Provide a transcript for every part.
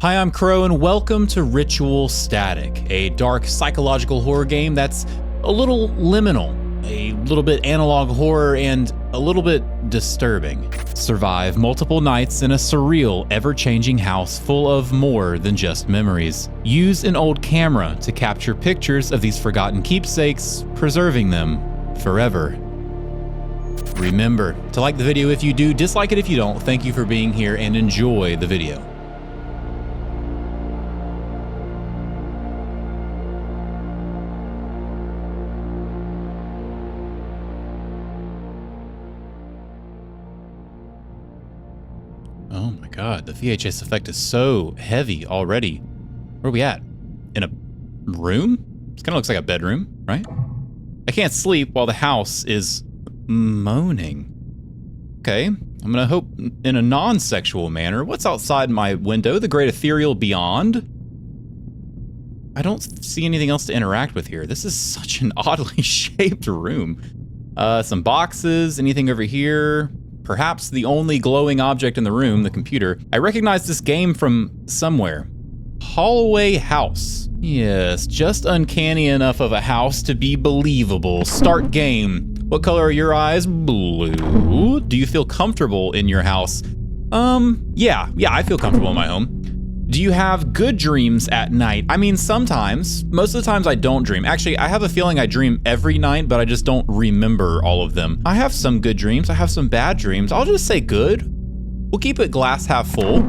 Hi, I'm Qrow, and welcome to Ritual Static, a dark psychological horror game that's a little liminal, a little bit analog horror, and a little bit disturbing. Survive multiple nights in a surreal, ever-changing house full of more than just memories. Use an old camera to capture pictures of these forgotten keepsakes, preserving them forever. Remember to like the video if you do, dislike it if you don't. Thank you for being here and enjoy the video. Oh my god, the VHS effect is so heavy already. Where are we at? In a room? This kind of looks like a bedroom, right? I can't sleep while the house is moaning. Okay, I'm gonna hope in a non-sexual manner. What's outside my window? The great ethereal beyond? I don't see anything else to interact with here. This is such an oddly shaped room. Some boxes, anything over here? Perhaps the only glowing object in the room, the computer. I recognize this game from somewhere. Hallway House. Yes, just uncanny enough of a house to be believable. Start game. What color are your eyes? Blue. Do you feel comfortable in your house? Yeah, I feel comfortable in my home. Do you have good dreams at night? I mean, sometimes. Most of the times I don't dream. Actually, I have a feeling I dream every night, but I just don't remember all of them. I have some good dreams. I have some bad dreams. I'll just say good. We'll keep it glass half full.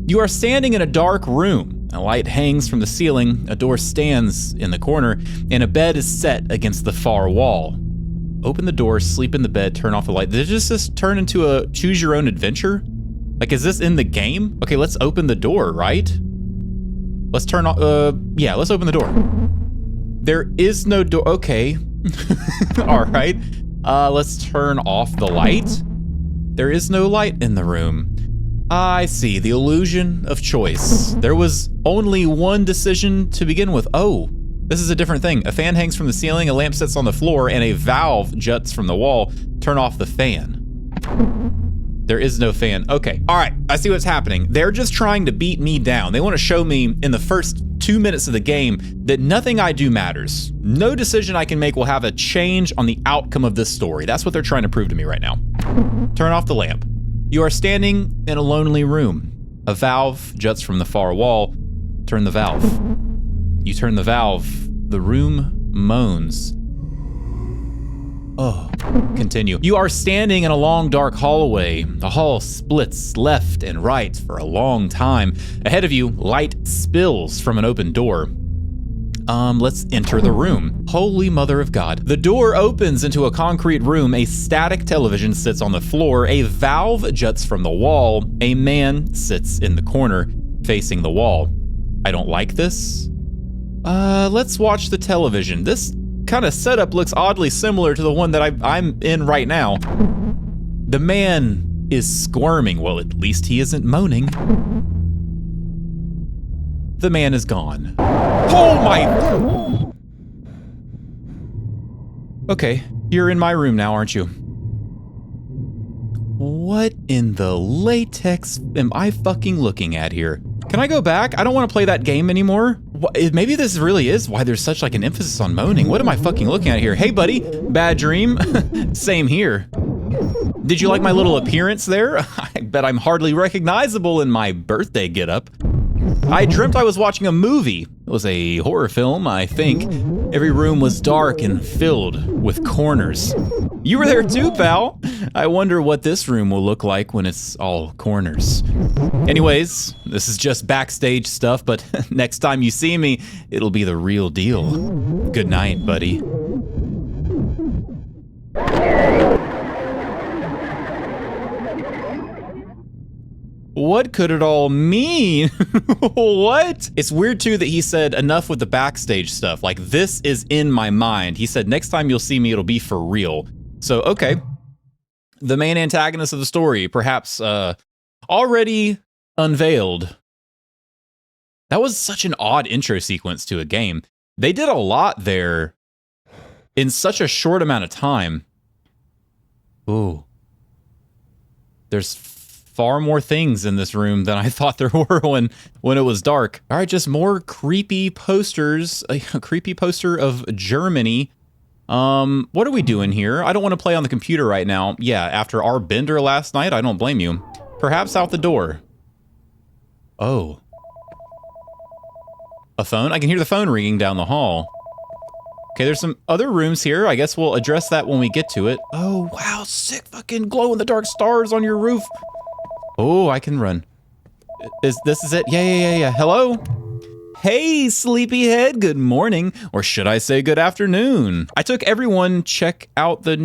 You are standing in a dark room. A light hangs from the ceiling, a door stands in the corner, and a bed is set against the far wall. Open the door, sleep in the bed, turn off the light. Did this just turn into a choose your own adventure? Like, is this in the game? Okay, let's open the door, right? Let's turn off, yeah, let's open the door. There is no door, okay. All right, let's turn off the light. There is no light in the room. I see, the illusion of choice. There was only one decision to begin with. Oh, this is a different thing. A fan hangs from the ceiling, a lamp sits on the floor, and a valve juts from the wall. Turn off the fan. There is no fan. Okay, all right, I see what's happening. They're just trying to beat me down. They want to show me in the first 2 minutes of the game that nothing I do matters. No decision I can make will have a change on the outcome of this story. That's what they're trying to prove to me right now. Turn off the lamp. You are standing in a lonely room. A valve juts from the far wall. Turn the valve. You turn the valve. The room moans. Oh, continue. You are standing in a long, dark hallway. The hall splits left and right for a long time. Ahead of you, light spills from an open door. Let's enter the room. Holy Mother of God. The door opens into a concrete room. A static television sits on the floor. A valve juts from the wall. A man sits in the corner, facing the wall. I don't like this. Let's watch the television. This kind of setup looks oddly similar to the one that I'm in right now. The man is squirming. Well, at least he isn't moaning. The man is gone. Oh my! Okay, you're in my room now, aren't you? What in the latex am I fucking looking at here? Can I go back? I don't want to play that game anymore. Maybe this really is why there's such like an emphasis on moaning. What am I fucking looking at here? Hey buddy, bad dream. Same here. Did you like my little appearance there? I bet I'm hardly recognizable in my birthday getup. I dreamt I was watching a movie. It was a horror film, I think. Every room was dark and filled with corners. You were there too, pal. I wonder what this room will look like when it's all corners. Anyways, this is just backstage stuff, but next time you see me, it'll be the real deal. Good night, buddy. What could it all mean? What? It's weird too that he said enough with the backstage stuff. Like, this is in my mind. He said next time you'll see me, it'll be for real. So, okay. The main antagonist of the story, perhaps already unveiled. That was such an odd intro sequence to a game. They did a lot there in such a short amount of time. Ooh. There's far more things in this room than I thought there were when it was dark. All right, just more creepy posters. A creepy poster of Germany. What are we doing here? I don't want to play on the computer right now. Yeah, after our bender last night, I don't blame you. Perhaps out the door. Oh. A phone? I can hear the phone ringing down the hall. Okay, there's some other rooms here. I guess we'll address that when we get to it. Oh, wow, sick fucking glow-in-the-dark stars on your roof. Oh, I can run. This is it? Yeah. Hello? Hey, sleepyhead, good morning. Or should I say good afternoon? I took everyone to check out the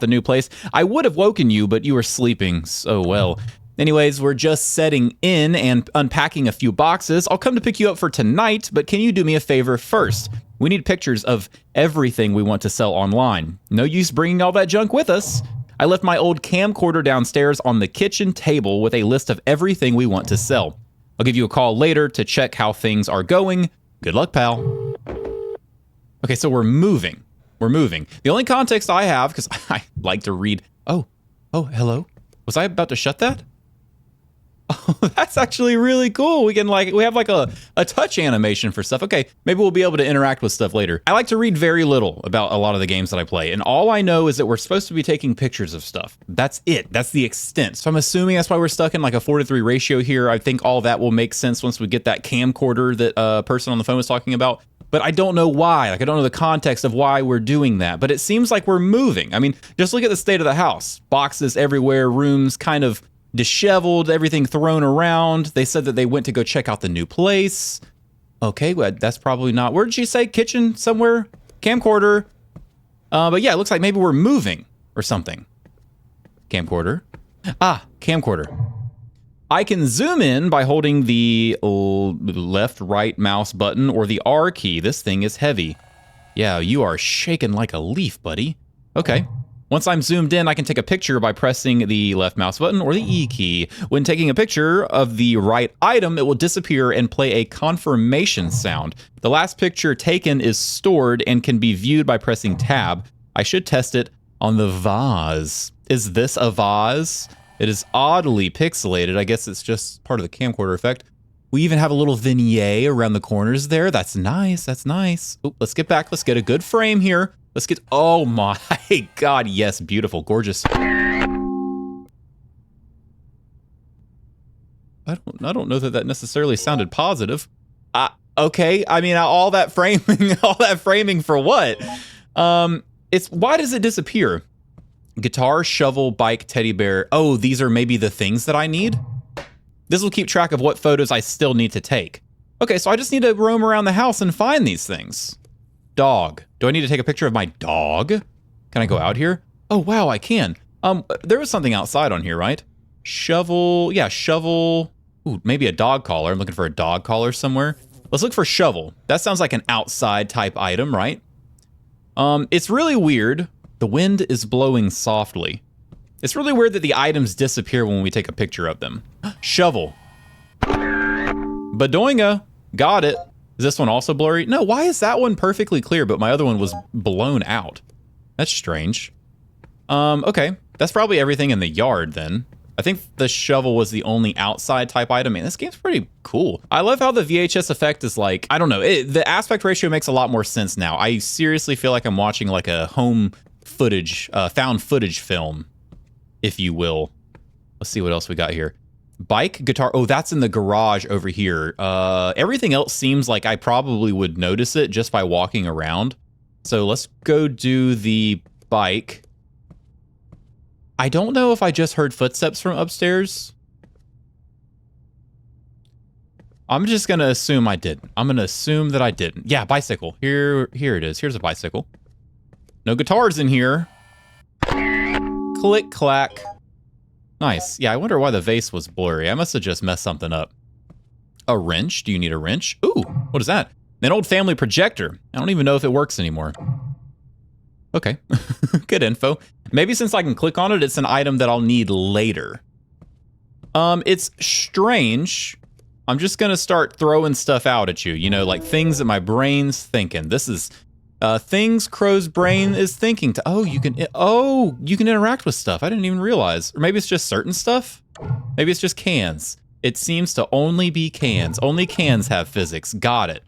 new place. I would have woken you, but you were sleeping so well. Anyways, we're just setting in and unpacking a few boxes. I'll come to pick you up for tonight, but can you do me a favor first? We need pictures of everything we want to sell online. No use bringing all that junk with us. I left my old camcorder downstairs on the kitchen table with a list of everything we want to sell. I'll give you a call later to check how things are going. Good luck, pal. Okay, so we're moving. The only context I have, because I like to read... Oh, hello? Was I about to shut that? Oh, that's actually really cool. We have like a touch animation for stuff. Okay, maybe we'll be able to interact with stuff later. I like to read very little about a lot of the games that I play, and all I know is that we're supposed to be taking pictures of stuff. That's it. That's the extent. So I'm assuming that's why we're stuck in like a 4:3 ratio here. I think all that will make sense once we get that camcorder that person on the phone was talking about. But I don't know why. Like, I don't know the context of why we're doing that. But it seems like we're moving. I mean, just look at the state of the house. Boxes everywhere, rooms kind of disheveled, everything thrown around. They said that they went to go check out the new place. Okay, well, that's probably not... Where did she say? Kitchen somewhere? Camcorder. But yeah, it looks like maybe we're moving or something. Camcorder. Ah, camcorder. I can zoom in by holding the left, right mouse button or the R key. This thing is heavy. Yeah, you are shaking like a leaf, buddy. Okay. Once I'm zoomed in, I can take a picture by pressing the left mouse button or the E key. When taking a picture of the right item, it will disappear and play a confirmation sound. The last picture taken is stored and can be viewed by pressing tab. I should test it on the vase. Is this a vase? It is oddly pixelated. I guess it's just part of the camcorder effect. We even have a little vignette around the corners there. That's nice. That's nice. Ooh, let's get back. Let's get a good frame here. Let's get... Oh my God. Yes. Beautiful. Gorgeous. I don't know that necessarily sounded positive. Okay. I mean, all that framing for what? Why does it disappear? Guitar, shovel, bike, teddy bear. Oh, these are maybe the things that I need? This will keep track of what photos I still need to take. Okay, so I just need to roam around the house and find these things. Dog. Do I need to take a picture of my dog? Can I go out here? Oh, wow, I can. There was something outside on here, right? Shovel. Yeah, shovel. Ooh, maybe a dog collar. I'm looking for a dog collar somewhere. Let's look for shovel. That sounds like an outside type item, right? It's really weird. The wind is blowing softly. It's really weird that the items disappear when we take a picture of them. Shovel. Badoinga. Got it. Is this one also blurry? No, why is that one perfectly clear, but my other one was blown out? That's strange. Okay. That's probably everything in the yard then. I think the shovel was the only outside type item. Man, this game's pretty cool. I love how the VHS effect is like, I don't know, the aspect ratio makes a lot more sense now. I seriously feel like I'm watching like a home footage, found footage film, if you will. Let's see what else we got here. Bike, guitar. Oh, that's in the garage over here. Everything else seems like I probably would notice it just by walking around. So let's go do the bike. I don't know if I just heard footsteps from upstairs. I'm just going to assume I didn't. I'm going to assume that I didn't. Yeah, bicycle. Here it is. Here's a bicycle. No guitars in here. Click, clack. Nice. Yeah, I wonder why the vase was blurry. I must have just messed something up. A wrench? Do you need a wrench? Ooh, what is that? An old family projector. I don't even know if it works anymore. Okay. Good info. Maybe since I can click on it, it's an item that I'll need later. It's strange. I'm just gonna start throwing stuff out at you. You know, like things that my brain's thinking. This is Things Qrow's brain is thinking to. Oh, you can interact with stuff. I didn't even realize. Or maybe it's just certain stuff. Maybe it's just cans. It seems to only be cans. Only cans have physics. Got it.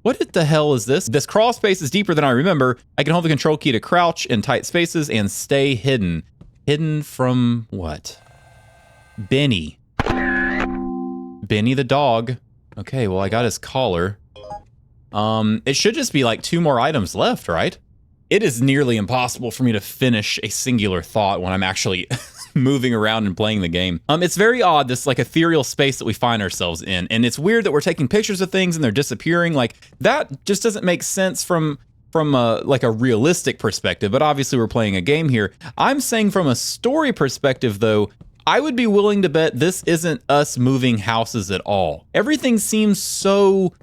What the hell is this? This crawl space is deeper than I remember. I can hold the control key to crouch in tight spaces and stay hidden. Hidden from what? Benny. Benny the dog. Okay, well, I got his collar. It should just be like 2 more items left, right? It is nearly impossible for me to finish a singular thought when I'm actually moving around and playing the game. It's very odd, this like ethereal space that we find ourselves in. And it's weird that we're taking pictures of things and they're disappearing. Like, that just doesn't make sense from like a realistic perspective, but obviously we're playing a game here. I'm saying from a story perspective, though, I would be willing to bet this isn't us moving houses at all. Everything seems so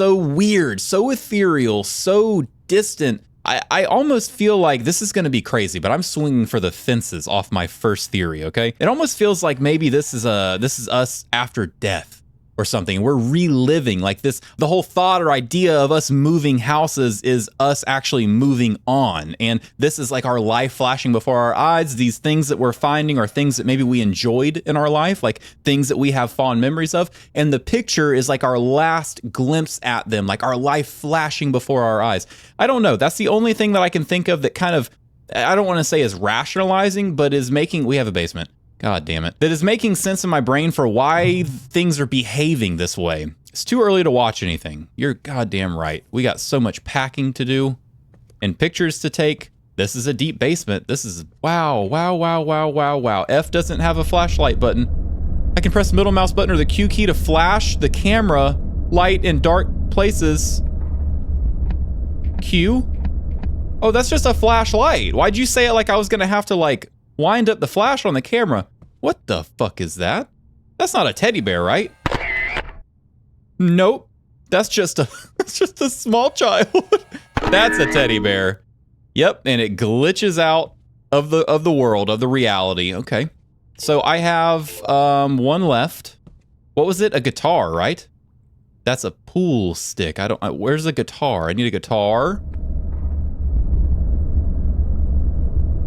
weird, so ethereal, so distant. I almost feel like this is going to be crazy, but I'm swinging for the fences off my first theory, okay? It almost feels like maybe this is us after death or something. We're reliving like this. The whole thought or idea of us moving houses is us actually moving on. And this is like our life flashing before our eyes. These things that we're finding are things that maybe we enjoyed in our life, like things that we have fond memories of. And the picture is like our last glimpse at them, like our life flashing before our eyes. I don't know. That's the only thing that I can think of that kind of, I don't want to say is rationalizing, but is making, we have a basement. God damn it. That is making sense in my brain for why things are behaving this way. It's too early to watch anything. You're goddamn right. We got so much packing to do and pictures to take. This is a deep basement. This is, wow. F doesn't have a flashlight button. I can press the middle mouse button or the Q key to flash the camera light in dark places. Q? Oh, that's just a flashlight. Why'd you say it like I was gonna have to like wind up the flash on the camera? What the fuck is that? That's not a teddy bear, right? Nope. That's just a small child. That's a teddy bear. Yep, and it glitches out of the world, of the reality. Okay. So I have one left. What was it? A guitar, right? That's a pool stick. Where's the guitar? I need a guitar.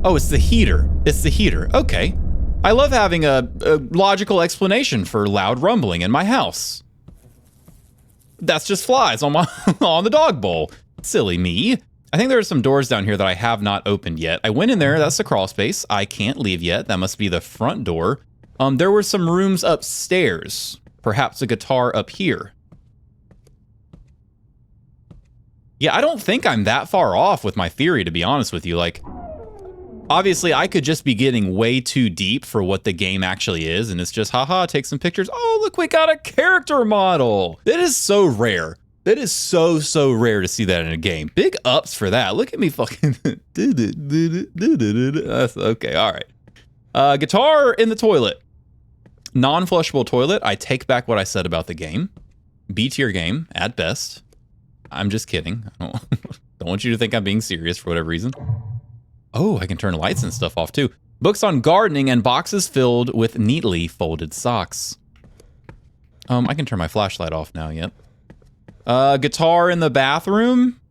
Oh, it's the heater. It's the heater. Okay. I love having a logical explanation for loud rumbling in my house. That's just flies on on the dog bowl. Silly me. I think there are some doors down here that I have not opened yet. I went in there. That's the crawl space. I can't leave yet. That must be the front door. There were some rooms upstairs. Perhaps a guitar up here. Yeah, I don't think I'm that far off with my theory, to be honest with you. Like, obviously, I could just be getting way too deep for what the game actually is, and it's just, haha, take some pictures. Oh, look, we got a character model. That is so rare. That is so rare to see that in a game. Big ups for that. Look at me fucking... That's okay, all right. Guitar in the toilet. Non-flushable toilet. I take back what I said about the game. B-tier game, at best. I'm just kidding. I don't want you to think I'm being serious for whatever reason. Oh, I can turn lights and stuff off too. Books on gardening and boxes filled with neatly folded socks. I can turn my flashlight off now, yep. Guitar in the bathroom?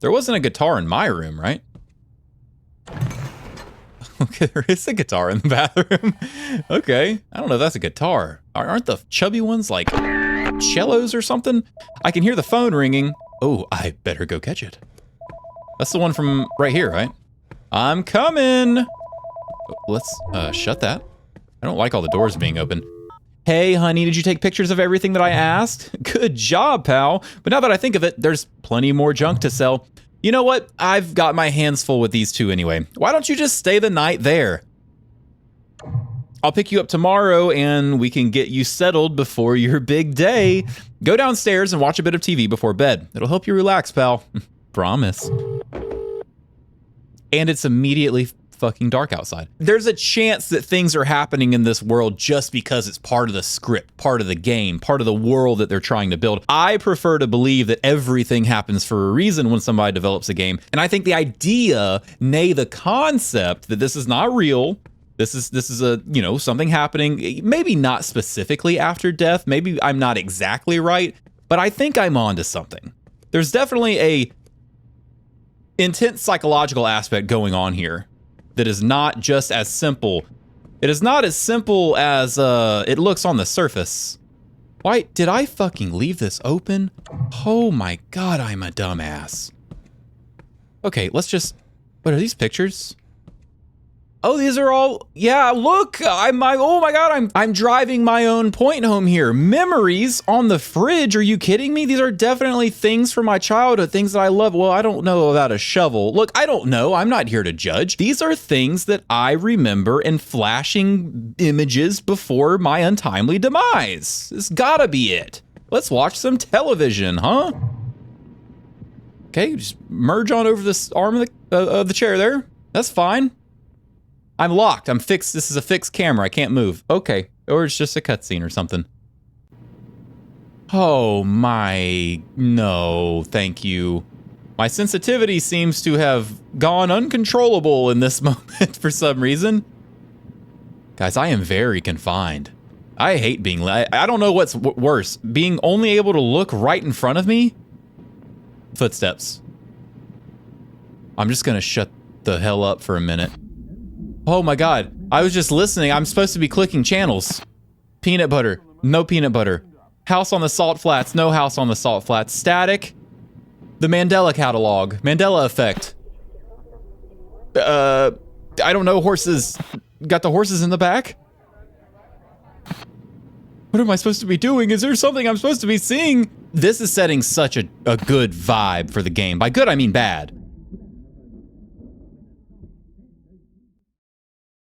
There wasn't a guitar in my room, right? Okay, there is a guitar in the bathroom. Okay, I don't know if that's a guitar. Aren't the chubby ones like cellos or something? I can hear the phone ringing. Oh, I better go catch it. That's the one from right here, right? I'm coming. Let's shut that. I don't like all the doors being open. Hey, honey, did you take pictures of everything that I asked? Good job, pal. But now that I think of it, there's plenty more junk to sell. You know what? I've got my hands full with these two anyway. Why don't you just stay the night there? I'll pick you up tomorrow and we can get you settled before your big day. Go downstairs and watch a bit of TV before bed. It'll help you relax, pal. Promise. And it's immediately fucking dark outside. There's a chance that things are happening in this world just because it's part of the script, part of the game, part of the world that they're trying to build. I prefer to believe that everything happens for a reason when somebody develops a game. And I think the idea, nay, the concept that this is not real, this is a, you know, something happening, maybe not specifically after death, maybe I'm not exactly right, but I think I'm onto something. There's definitely intense psychological aspect going on here that is not just as simple. It is not as simple as it looks on the surface. Why did I fucking leave this open? Oh my god, I'm a dumbass. Okay, let's just... What are these pictures? Oh, these are all... Yeah, look! oh my god, I'm driving my own point home here. Memories on the fridge, are you kidding me? These are definitely things from my childhood, things that I love. Well, I don't know about a shovel. Look, I don't know. I'm not here to judge. These are things that I remember and flashing images before my untimely demise. This gotta be it. Let's watch some television, huh? Okay, just merge on over this arm of the chair there. That's fine. I'm locked. I'm fixed. This is a fixed camera. I can't move. Okay. Or it's just a cutscene or something. Oh my... No, thank you. My sensitivity seems to have gone uncontrollable in this moment for some reason. Guys, I am very confined. I hate being... I don't know what's worse. Being only able to look right in front of me? Footsteps. I'm just gonna shut the hell up for a minute. Oh my god, I was just listening. I'm supposed to be clicking channels. Peanut butter, no peanut butter. House on the Salt Flats, no house on the Salt Flats. Static, the Mandela catalog, Mandela effect. I don't know, horses. Got the horses in the back? What am I supposed to be doing? Is there something I'm supposed to be seeing? This is setting such a good vibe for the game. By good, I mean bad.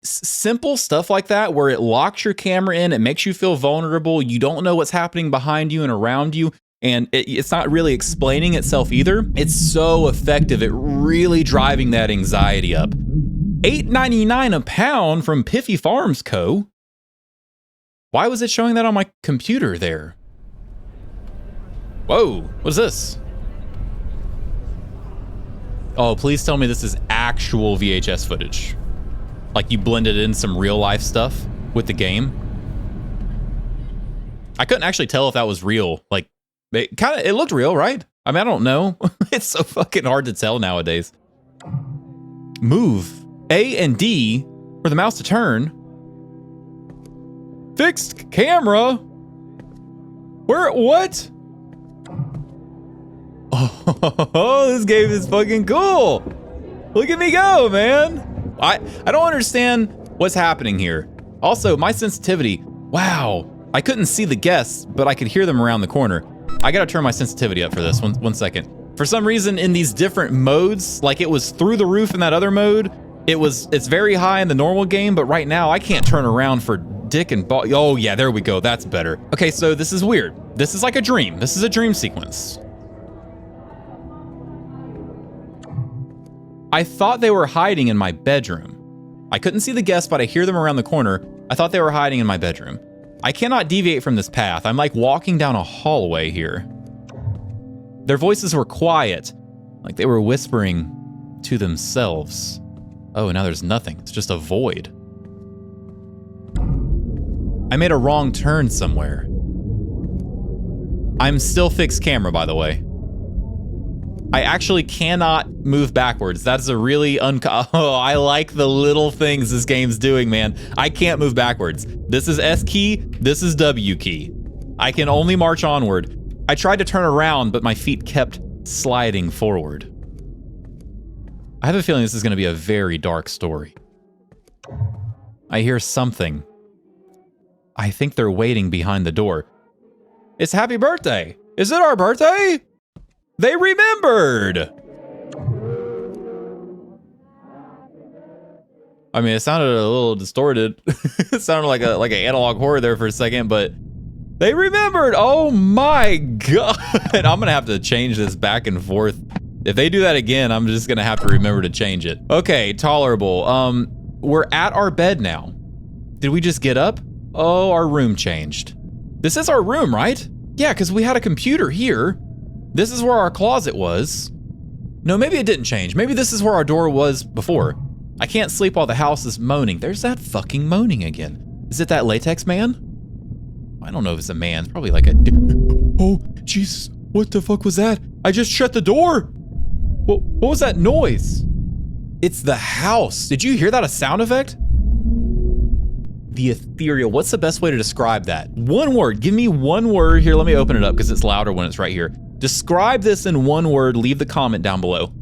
Simple stuff like that where it locks your camera in, it makes you feel vulnerable, you don't know what's happening behind you and around you, and it's not really explaining itself either. It's so effective at really driving that anxiety up. $8.99 a pound from Piffy Farms Co. Why was it showing that on my computer there? Whoa, what is this? Oh, please tell me this is actual VHS footage. Like you blended in some real life stuff with the game. I couldn't actually tell if that was real. Like, it looked real, right? I mean, I don't know. It's so fucking hard to tell nowadays. Move A and D for the mouse to turn. Fixed camera. Where? What? Oh, this game is fucking cool. Look at me go, man. I don't understand what's happening here. Also, my sensitivity. Wow. I couldn't see the guests, but I could hear them around the corner. I gotta turn my sensitivity up for this. One second. For some reason, in these different modes, like it was through the roof in that other mode, it's very high in the normal game, but right now I can't turn around for dick and ball. Oh yeah, there we go. That's better. Okay, so this is weird. This is like a dream. This is a dream sequence. I thought they were hiding in my bedroom. I couldn't see the guests, but I hear them around the corner. I thought they were hiding in my bedroom. I cannot deviate from this path. I'm like walking down a hallway here. Their voices were quiet, like they were whispering to themselves. Oh, now there's nothing. It's just a void. I made a wrong turn somewhere. I'm still fixed camera, by the way. I actually cannot move backwards. That's a really oh, I like the little things this game's doing, man. I can't move backwards. This is S key, this is W key. I can only march onward. I tried to turn around, but my feet kept sliding forward. I have a feeling this is going to be a very dark story. I hear something. I think they're waiting behind the door. It's happy birthday. Is it our birthday? They remembered! I mean, it sounded a little distorted. It sounded like an analog horror there for a second, but they remembered! Oh my god! I'm gonna have to change this back and forth. If they do that again, I'm just gonna have to remember to change it. Okay, tolerable. We're at our bed now. Did we just get up? Oh, our room changed. This is our room, right? Yeah, because we had a computer here. This is where our closet was. No, maybe it didn't change. Maybe this is where our door was before. I can't sleep while the house is moaning. There's that fucking moaning again. Is it that latex man? I don't know if it's a man. It's probably like a... Oh, Jesus. What the fuck was that? I just shut the door. What was that noise? It's the house. Did you hear that? A sound effect? The ethereal. What's the best way to describe that? One word. Give me one word. Here, let me open it up because it's louder when it's right here. Describe this in one word. Leave the comment down below.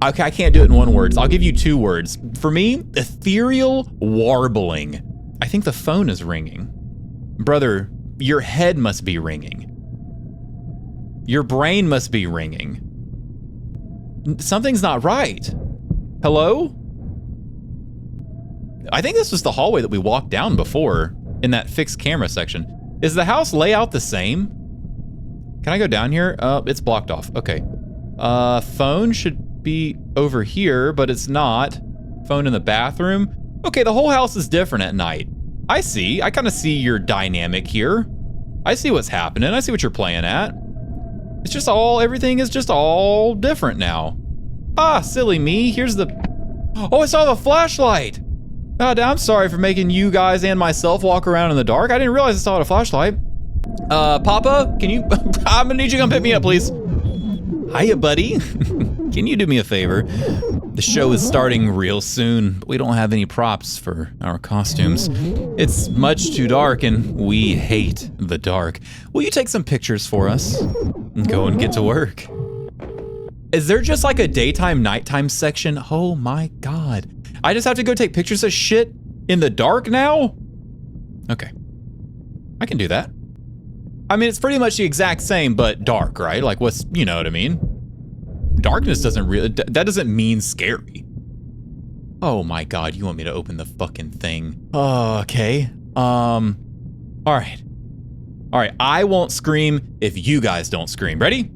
Okay, I can't do it in one word. So I'll give you two words. For me, ethereal warbling. I think the phone is ringing. Brother, your head must be ringing. Your brain must be ringing. Something's not right. Hello? I think this was the hallway that we walked down before in that fixed camera section. Is the house layout the same? Can I go down here? It's blocked off. Okay. Phone should be over here, but it's not. Phone in the bathroom. Okay, the whole house is different at night. I see. I kind of see your dynamic here. I see what's happening. I see what you're playing at. It's just all, everything is just all different now. Ah, silly me. Here's the, oh, I saw the flashlight. Oh, I'm sorry for making you guys and myself walk around in the dark. I didn't realize I saw a flashlight. Papa, can you, I'm gonna need you to come pick me up, please. Hiya, buddy. Can you do me a favor? The show is starting real soon, but we don't have any props for our costumes. It's much too dark and we hate the dark. Will you take some pictures for us and go and get to work? Is there just like a daytime, nighttime section? Oh my God. I just have to go take pictures of shit in the dark now? Okay, I can do that. I mean, it's pretty much the exact same, but dark, right? Like what's, you know what I mean? Darkness doesn't really, that doesn't mean scary. Oh my God, you want me to open the fucking thing? Okay. All right. All right, I won't scream if you guys don't scream. Ready?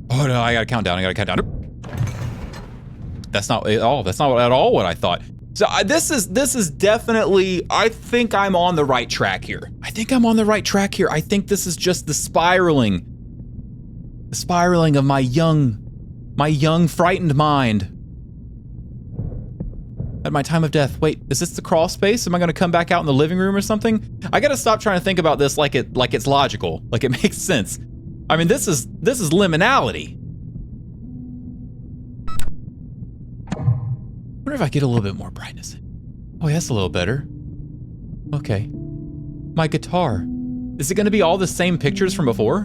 Oh no, I gotta count down, That's not at all, what I thought. So this is definitely, I think I'm on the right track here. I think this is just the spiraling of my young frightened mind at my time of death. Wait, is this the crawl space? Am I gonna come back out in the living room or something? I gotta stop trying to think about this like it's logical, like it makes sense. I mean, this is liminality. I wonder if I get a little bit more brightness. Oh, yeah, that's a little better. Okay. My guitar. Is it gonna be all the same pictures from before?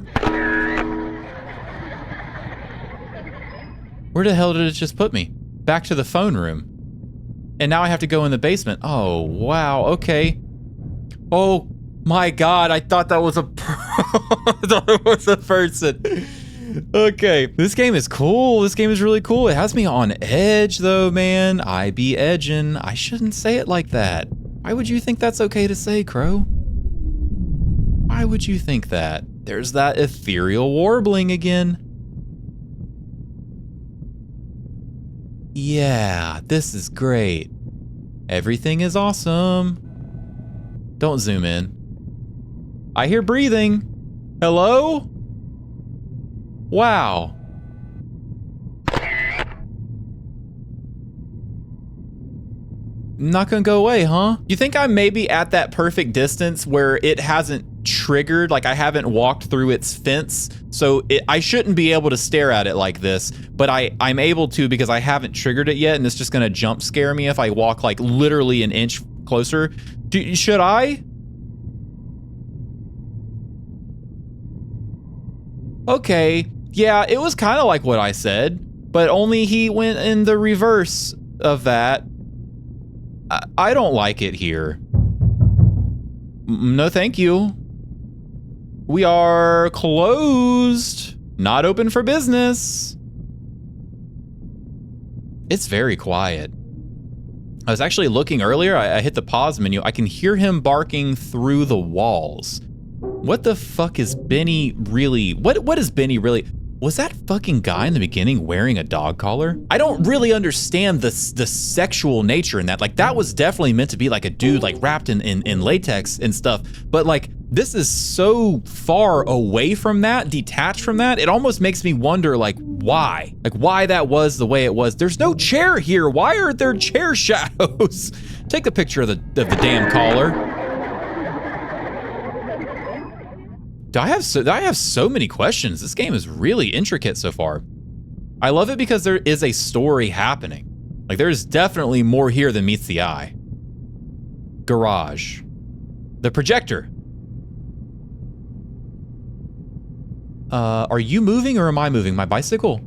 Where the hell did it just put me? Back to the phone room. And now I have to go in the basement. Oh, wow, okay. Oh my God, I thought that was a person. Okay, this game is cool. This game is really cool. It has me on edge though, man. I be edging. I shouldn't say it like that. Why would you think that's okay to say, Qrow? Why would you think that? There's that ethereal warbling again. Yeah, this is great. Everything is awesome. Don't zoom in. I hear breathing. Hello? Wow. Not gonna go away, huh? You think I'm maybe at that perfect distance where it hasn't triggered, like I haven't walked through its fence, so I shouldn't be able to stare at it like this, but I'm able to because I haven't triggered it yet, and it's just gonna jump scare me if I walk like literally an inch closer. Should I? Okay, yeah, it was kind of like what I said, but only he went in the reverse of that. I don't like it here. No, thank you. We are closed. Not open for business. It's very quiet. I was actually looking earlier. I hit the pause menu. I can hear him barking through the walls. What the fuck is Benny really? What is Benny really? Was that fucking guy in the beginning wearing a dog collar? I don't really understand the sexual nature in that. Like, that was definitely meant to be like a dude like wrapped in latex and stuff. But like, this is so far away from that, detached from that. It almost makes me wonder like why? Like why that was the way it was. There's no chair here. Why are there chair shadows? Take a picture of the damn collar. I have so many questions. This game is really intricate so far. I love it because there is a story happening. Like, there's definitely more here than meets the eye. Garage. The projector. Are you moving or am I moving? My bicycle?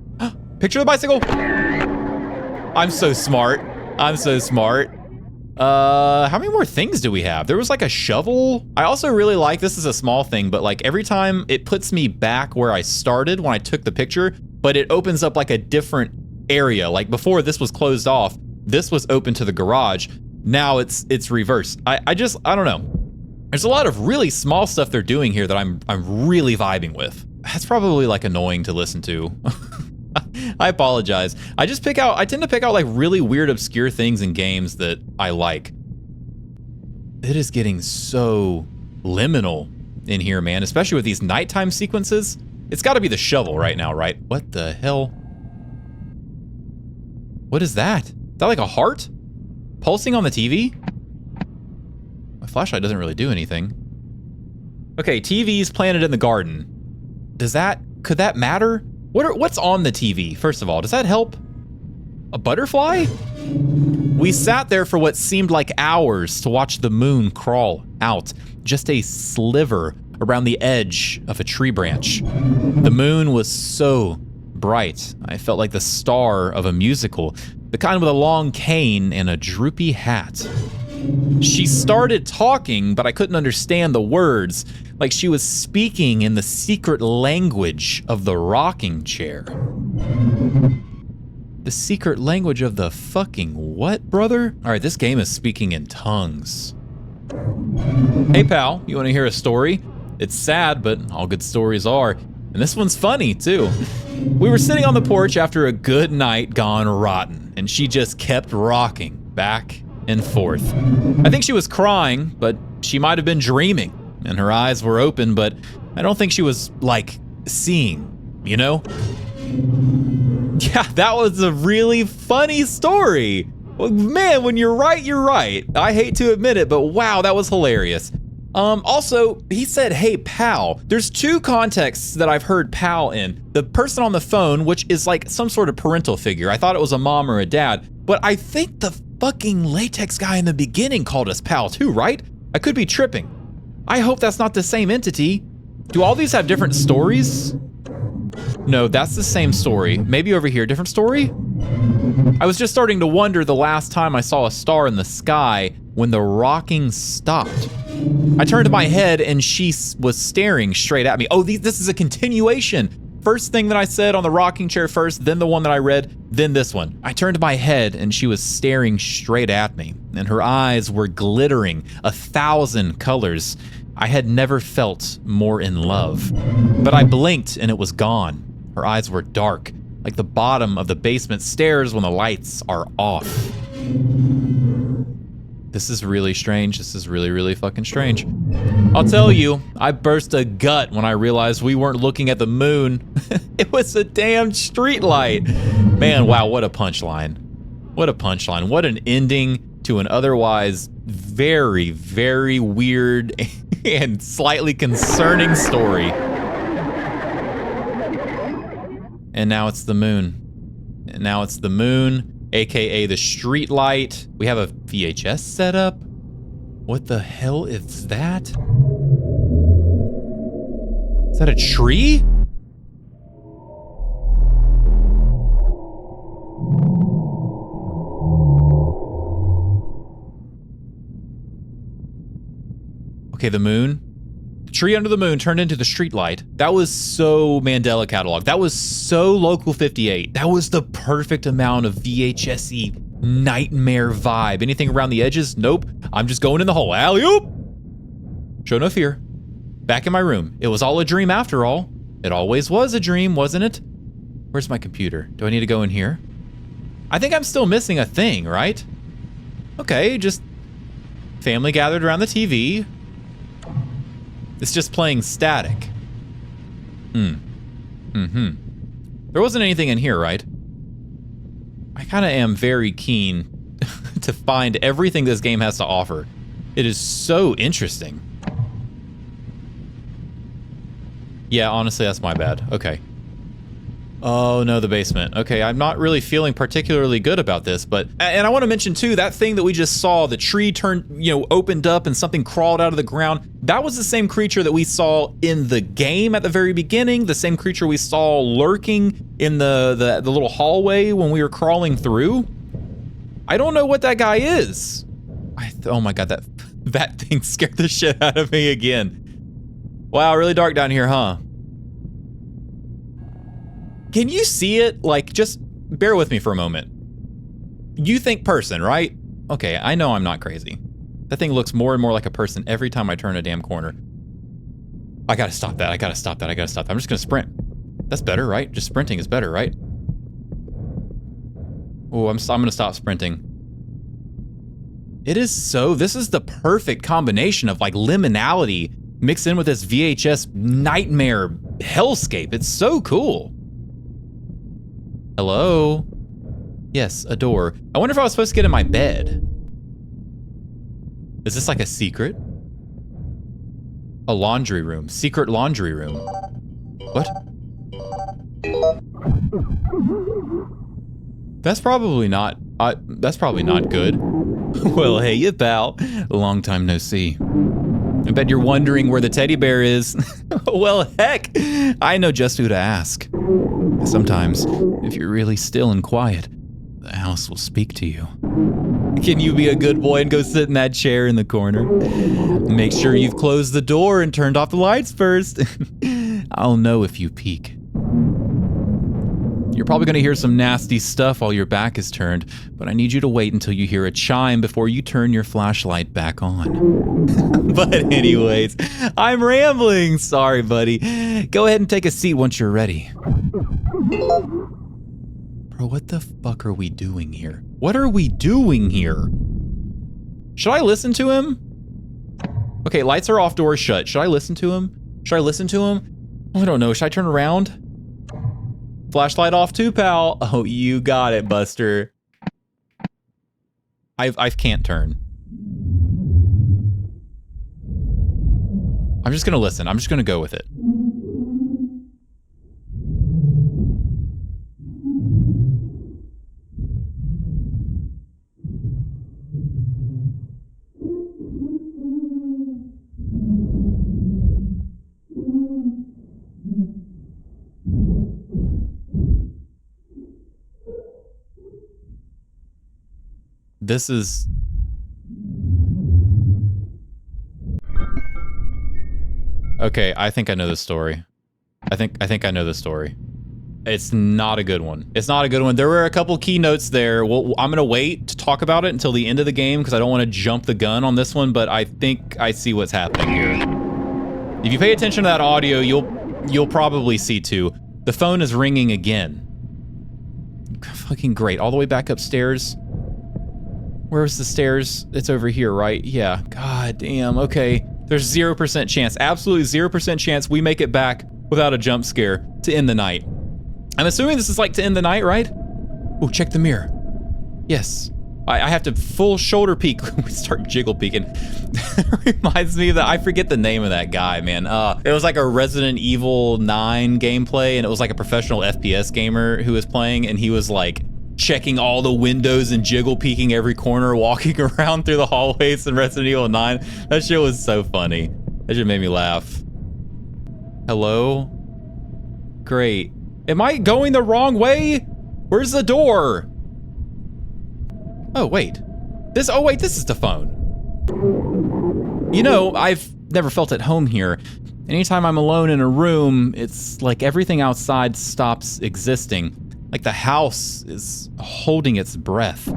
Picture the bicycle! I'm so smart. I'm so smart. How many more things do we have? There was like a shovel. I also really like, this is a small thing, but like every time it puts me back where I started when I took the picture, but it opens up like a different area. Like before this was closed off, this was open to the garage. Now it's reversed. I don't know. There's a lot of really small stuff they're doing here that I'm really vibing with. That's probably like annoying to listen to. I apologize. I tend to pick out like really weird, obscure things in games that I like. It is getting so liminal in here, man, especially with these nighttime sequences. It's gotta be the shovel right now, right? What the hell? What is that? Is that like a heart? Pulsing on the TV? My flashlight doesn't really do anything. Okay, TV's planted in the garden. Could that matter? What's on the TV, first of all? Does that help? A butterfly? We sat there for what seemed like hours to watch the moon crawl out, just a sliver around the edge of a tree branch. The moon was so bright, I felt like the star of a musical, the kind with a long cane and a droopy hat. She started talking, but I couldn't understand the words, like she was speaking in the secret language of the rocking chair. The secret language of the fucking what, brother? All right, this game is speaking in tongues. Hey, pal, you want to hear a story? It's sad, but all good stories are. And this one's funny, too. We were sitting on the porch after a good night gone rotten, and she just kept rocking back and forth. I think she was crying, but she might have been dreaming, and her eyes were open, but I don't think she was, like, seeing, you know? Yeah, that was a really funny story. Well, man, when you're right, you're right. I hate to admit it, but wow, that was hilarious. Also, he said, hey, pal. There's two contexts that I've heard pal in. The person on the phone, which is like some sort of parental figure. I thought it was a mom or a dad, but I think the fucking latex guy in the beginning called us pal too, right? I could be tripping. I hope that's not the same entity. Do all these have different stories? No, that's the same story. Maybe over here, different story? I was just starting to wonder the last time I saw a star in the sky when the rocking stopped. I turned my head and she was staring straight at me. Oh, this is a continuation. First thing that I said on the rocking chair first, then the one that I read, then this one. I turned my head and she was staring straight at me, and her eyes were glittering 1,000 colors. I had never felt more in love. But I blinked and it was gone. Her eyes were dark, like the bottom of the basement stairs when the lights are off. This is really strange. This is really, really fucking strange. I'll tell you, I burst a gut when I realized we weren't looking at the moon. It was a damn street light. Man, wow, what a punchline. What a punchline. What an ending to an otherwise very, very weird and slightly concerning story. And now it's the moon. And now it's the moon. AKA the street light. We have a VHS set up. What the hell is that? Is that a tree? Okay, the moon. The tree under the moon turned into the street light. That was so Mandela Catalog. That was so Local 58. That was the perfect amount of VHS-y nightmare vibe. Anything around the edges? Nope. I'm just going in the hole. Alley-oop! Show no fear. Back in my room. It was all a dream after all. It always was a dream, wasn't it? Where's my computer? Do I need to go in here? I think I'm still missing a thing, right? Okay, just family gathered around the TV. It's just playing static. There wasn't anything in here, right? I kind of am very keen to find everything this game has to offer. It is so interesting. Yeah, honestly, that's my bad. Okay. Oh, no, the basement. Okay, I'm not really feeling particularly good about this, but... And I want to mention, too, that thing that we just saw, the tree turned, you know, opened up and something crawled out of the ground. That was the same creature that we saw in the game at the very beginning, the same creature we saw lurking in the little hallway when we were crawling through. I don't know what that guy is. Oh my god, that thing scared the shit out of me again. Wow, really dark down here, huh? Can you see it? Like, just bear with me for a moment. You think person, right? Okay, I know I'm not crazy. That thing looks more and more like a person every time I turn a damn corner. I gotta stop that, I gotta stop that, I gotta stop that. I'm just gonna sprint. That's better, right? Just sprinting is better, right? Oh, I'm gonna stop sprinting. It is so, this is the perfect combination of like liminality mixed in with this VHS nightmare hellscape. It's so cool. Hello? Yes, a door. I wonder if I was supposed to get in my bed. Is this like a secret? A laundry room. Secret laundry room. What? That's probably not good. Well, hey, you pal. Long time no see. I bet you're wondering where the teddy bear is. Well, heck, I know just who to ask. Sometimes, if you're really still and quiet, the house will speak to you. Can you be a good boy and go sit in that chair in the corner? Make sure you've closed the door and turned off the lights first. I'll know if you peek. You're probably going to hear some nasty stuff while your back is turned, but I need you to wait until you hear a chime before you turn your flashlight back on. But anyways, I'm rambling. Sorry, buddy. Go ahead and take a seat once you're ready. Bro, what the fuck are we doing here? What are we doing here? Should I listen to him? Okay, lights are off, doors shut. Should I listen to him? Should I listen to him? I don't know. Should I turn around? Flashlight off too, pal. Oh, you got it, Buster. I can't turn. I'm just gonna listen. I'm just gonna go with it. This is... Okay, I think I know this story. I think I know this story. It's not a good one. It's not a good one. There were a couple keynotes there. Well, I'm gonna wait to talk about it until the end of the game because I don't want to jump the gun on this one, but I think I see what's happening here. If you pay attention to that audio, you'll probably see too. The phone is ringing again. Fucking great. All the way back upstairs. Where's the stairs? It's over here, right? Yeah. God damn. Okay. There's 0% chance, absolutely 0% chance we make it back without a jump scare to end the night. I'm assuming this is like to end the night, right? Oh, check the mirror. Yes. I have to full shoulder peek. We start jiggle peeking. Reminds me that I forget the name of that guy, man. It was like a Resident Evil 9 gameplay, and it was like a professional FPS gamer who was playing, and he was like checking all the windows and jiggle peeking every corner, walking around through the hallways in Resident Evil 9. That shit was so funny. That shit made me laugh. Hello? Great. Am I going the wrong way? Where's the door? Oh, wait. This is the phone. You know, I've never felt at home here. Anytime I'm alone in a room, it's like everything outside stops existing. Like the house is holding its breath.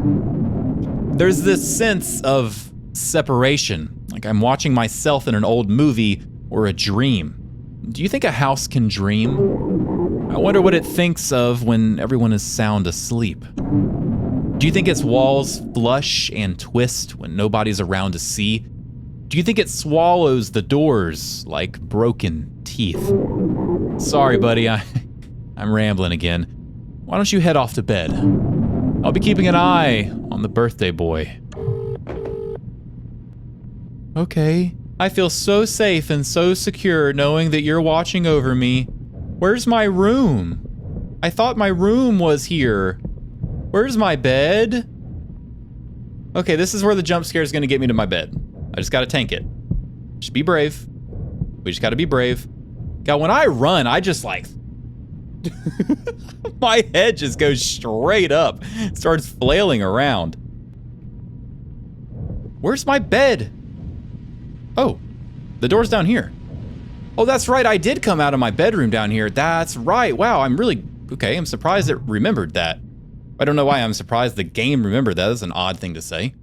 There's this sense of separation, like I'm watching myself in an old movie or a dream. Do you think a house can dream? I wonder what it thinks of when everyone is sound asleep. Do you think its walls flush and twist when nobody's around to see? Do you think it swallows the doors like broken teeth? Sorry, buddy, I'm rambling again. Why don't you head off to bed? I'll be keeping an eye on the birthday boy. Okay, I feel so safe and so secure knowing that you're watching over me. Where's my room? I thought my room was here. Where's my bed? Okay, this is where the jump scare is gonna get me to my bed. I just gotta tank it. Just be brave. We just gotta be brave. God, when I run, I just like... my head just goes straight up. Starts flailing around. Where's my bed? Oh, the door's down here. Oh, that's right. I did come out of my bedroom down here. That's right. Wow, I'm really... Okay, I'm surprised it remembered that. I don't know why I'm surprised the game remembered that. That's an odd thing to say.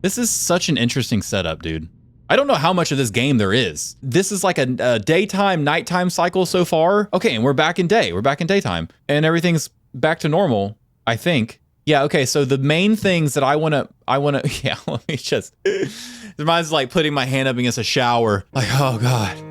This is such an interesting setup, dude. I don't know how much of this game there is. This is like a daytime, nighttime cycle so far. Okay, and we're back in day. We're back in daytime. And everything's back to normal, I think. Yeah, okay, so the main things that I wanna, yeah, let me just, mine's like putting my hand up against a shower. Like, oh God.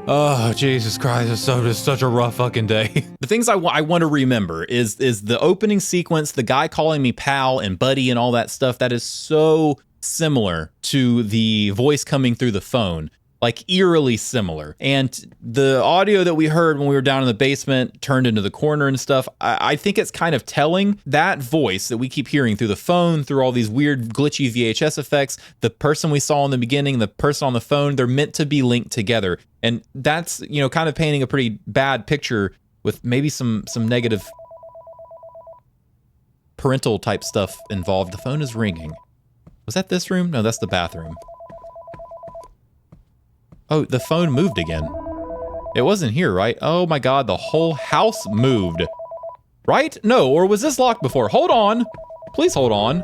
Oh, Jesus Christ, it's such a rough fucking day. The things I want to remember is the opening sequence, the guy calling me pal and buddy and all that stuff. That is so similar to the voice coming through the phone, like eerily similar. And the audio that we heard when we were down in the basement turned into the corner and stuff, I think it's kind of telling. That voice that we keep hearing through the phone, through all these weird glitchy VHS effects, the person we saw in the beginning, the person on the phone, they're meant to be linked together. And that's, you know, kind of painting a pretty bad picture with maybe some negative parental type stuff involved. The phone is ringing. Was that this room? No, that's the bathroom. Oh, the phone moved again. It wasn't here, right? Oh my God, the whole house moved. Right? No, or was this locked before? Hold on. Please hold on.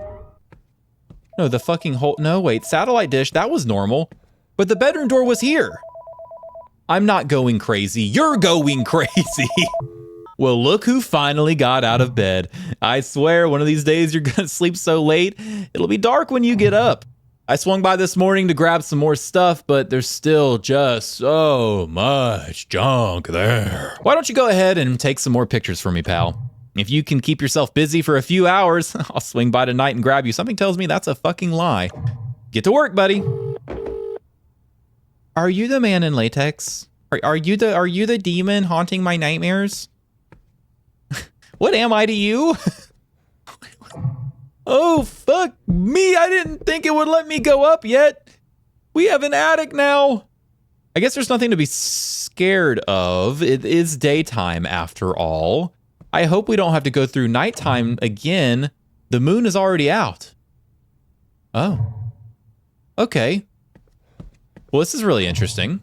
No, the fucking whole... No, wait, satellite dish, that was normal. But the bedroom door was here. I'm not going crazy. You're going crazy. Well, look who finally got out of bed. I swear, one of these days you're gonna sleep so late, it'll be dark when you get up. I swung by this morning to grab some more stuff, but there's still just so much junk there. Why don't you go ahead and take some more pictures for me, pal? If you can keep yourself busy for a few hours, I'll swing by tonight and grab you. Something tells me that's a fucking lie. Get to work, buddy. Are you the man in latex? Are you the demon haunting my nightmares? What am I to you? Oh, fuck me. I didn't think it would let me go up yet. We have an attic now. I guess there's nothing to be scared of. It is daytime after all. I hope we don't have to go through nighttime again. The moon is already out. Oh. Okay. Well, this is really interesting.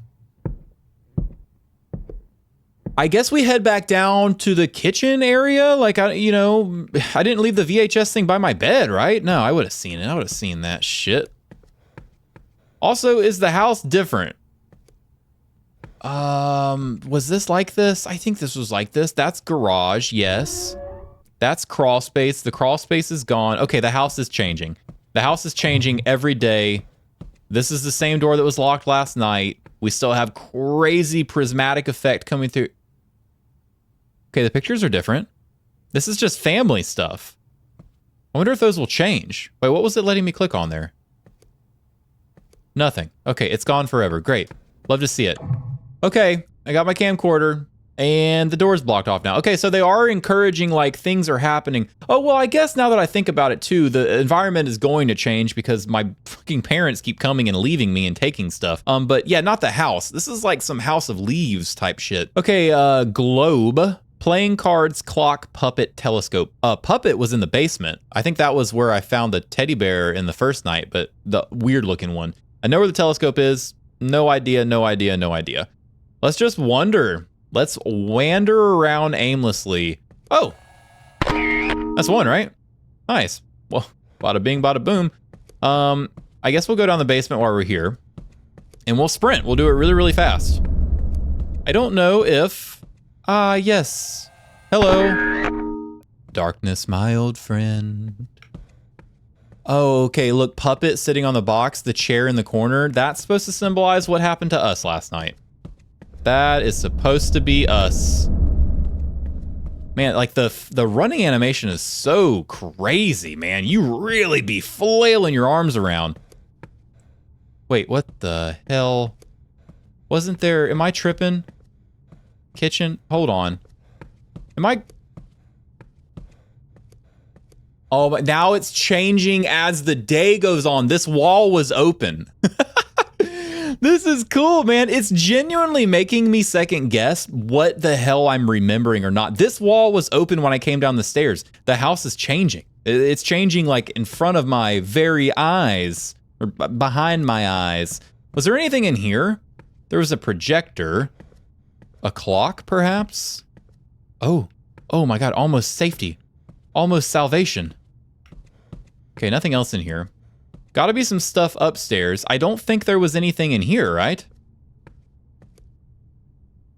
I guess we head back down to the kitchen area. Like, I didn't leave the VHS thing by my bed, right? No, I would have seen it. I would have seen that shit. Also, is the house different? Was this like this? I think this was like this. That's garage, yes. That's crawl space. The crawl space is gone. Okay, the house is changing. The house is changing every day. This is the same door that was locked last night. We still have crazy prismatic effect coming through. Okay, the pictures are different. This is just family stuff. I wonder if those will change. Wait, what was it letting me click on there? Nothing. Okay, it's gone forever. Great. Love to see it. Okay, I got my camcorder. And the door's blocked off now. Okay, so they are encouraging, like, things are happening. Oh, well, I guess now that I think about it, too, the environment is going to change because my fucking parents keep coming and leaving me and taking stuff. But yeah, not the house. This is like some House of Leaves type shit. Okay, globe, playing cards, clock, puppet, telescope. Puppet was in the basement. I think that was where I found the teddy bear in the first night, but the weird looking one. I know where the telescope is. No idea, no idea, no idea. Let's just wonder. Let's wander around aimlessly. Oh, that's one, right? Nice. Well, bada bing, bada boom. I guess we'll go down the basement while we're here. And we'll sprint. We'll do it really, really fast. I don't know if... yes. Hello. Darkness, my old friend. Oh, okay, look, puppet sitting on the box, the chair in the corner. That's supposed to symbolize what happened to us last night. That is supposed to be us. Man, like the running animation is so crazy, man. You really be flailing your arms around. Wait, what the hell? Wasn't there... Am I tripping? Kitchen? Hold on. Am I... Oh, but now it's changing as the day goes on. This wall was open. This is cool, man. It's genuinely making me second guess what the hell I'm remembering or not. This wall was open when I came down the stairs. The house is changing. It's changing like in front of my very eyes, or behind my eyes. Was there anything in here? There was a projector. A clock, perhaps? Oh my God, almost safety. Almost salvation. Okay, nothing else in here. Gotta be some stuff upstairs. I don't think there was anything in here, right?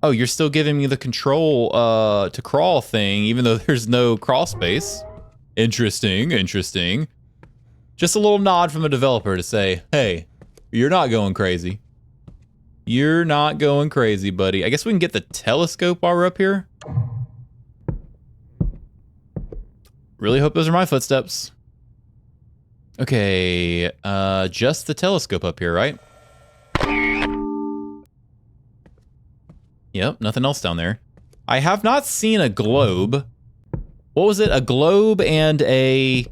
Oh, you're still giving me the control to crawl thing, even though there's no crawl space. Interesting, interesting. Just a little nod from a developer to say, hey, you're not going crazy. You're not going crazy, buddy. I guess we can get the telescope while we're up here. Really hope those are my footsteps. Okay, just the telescope up here, right? Yep, nothing else down there. I have not seen a globe. What was it? A globe and a...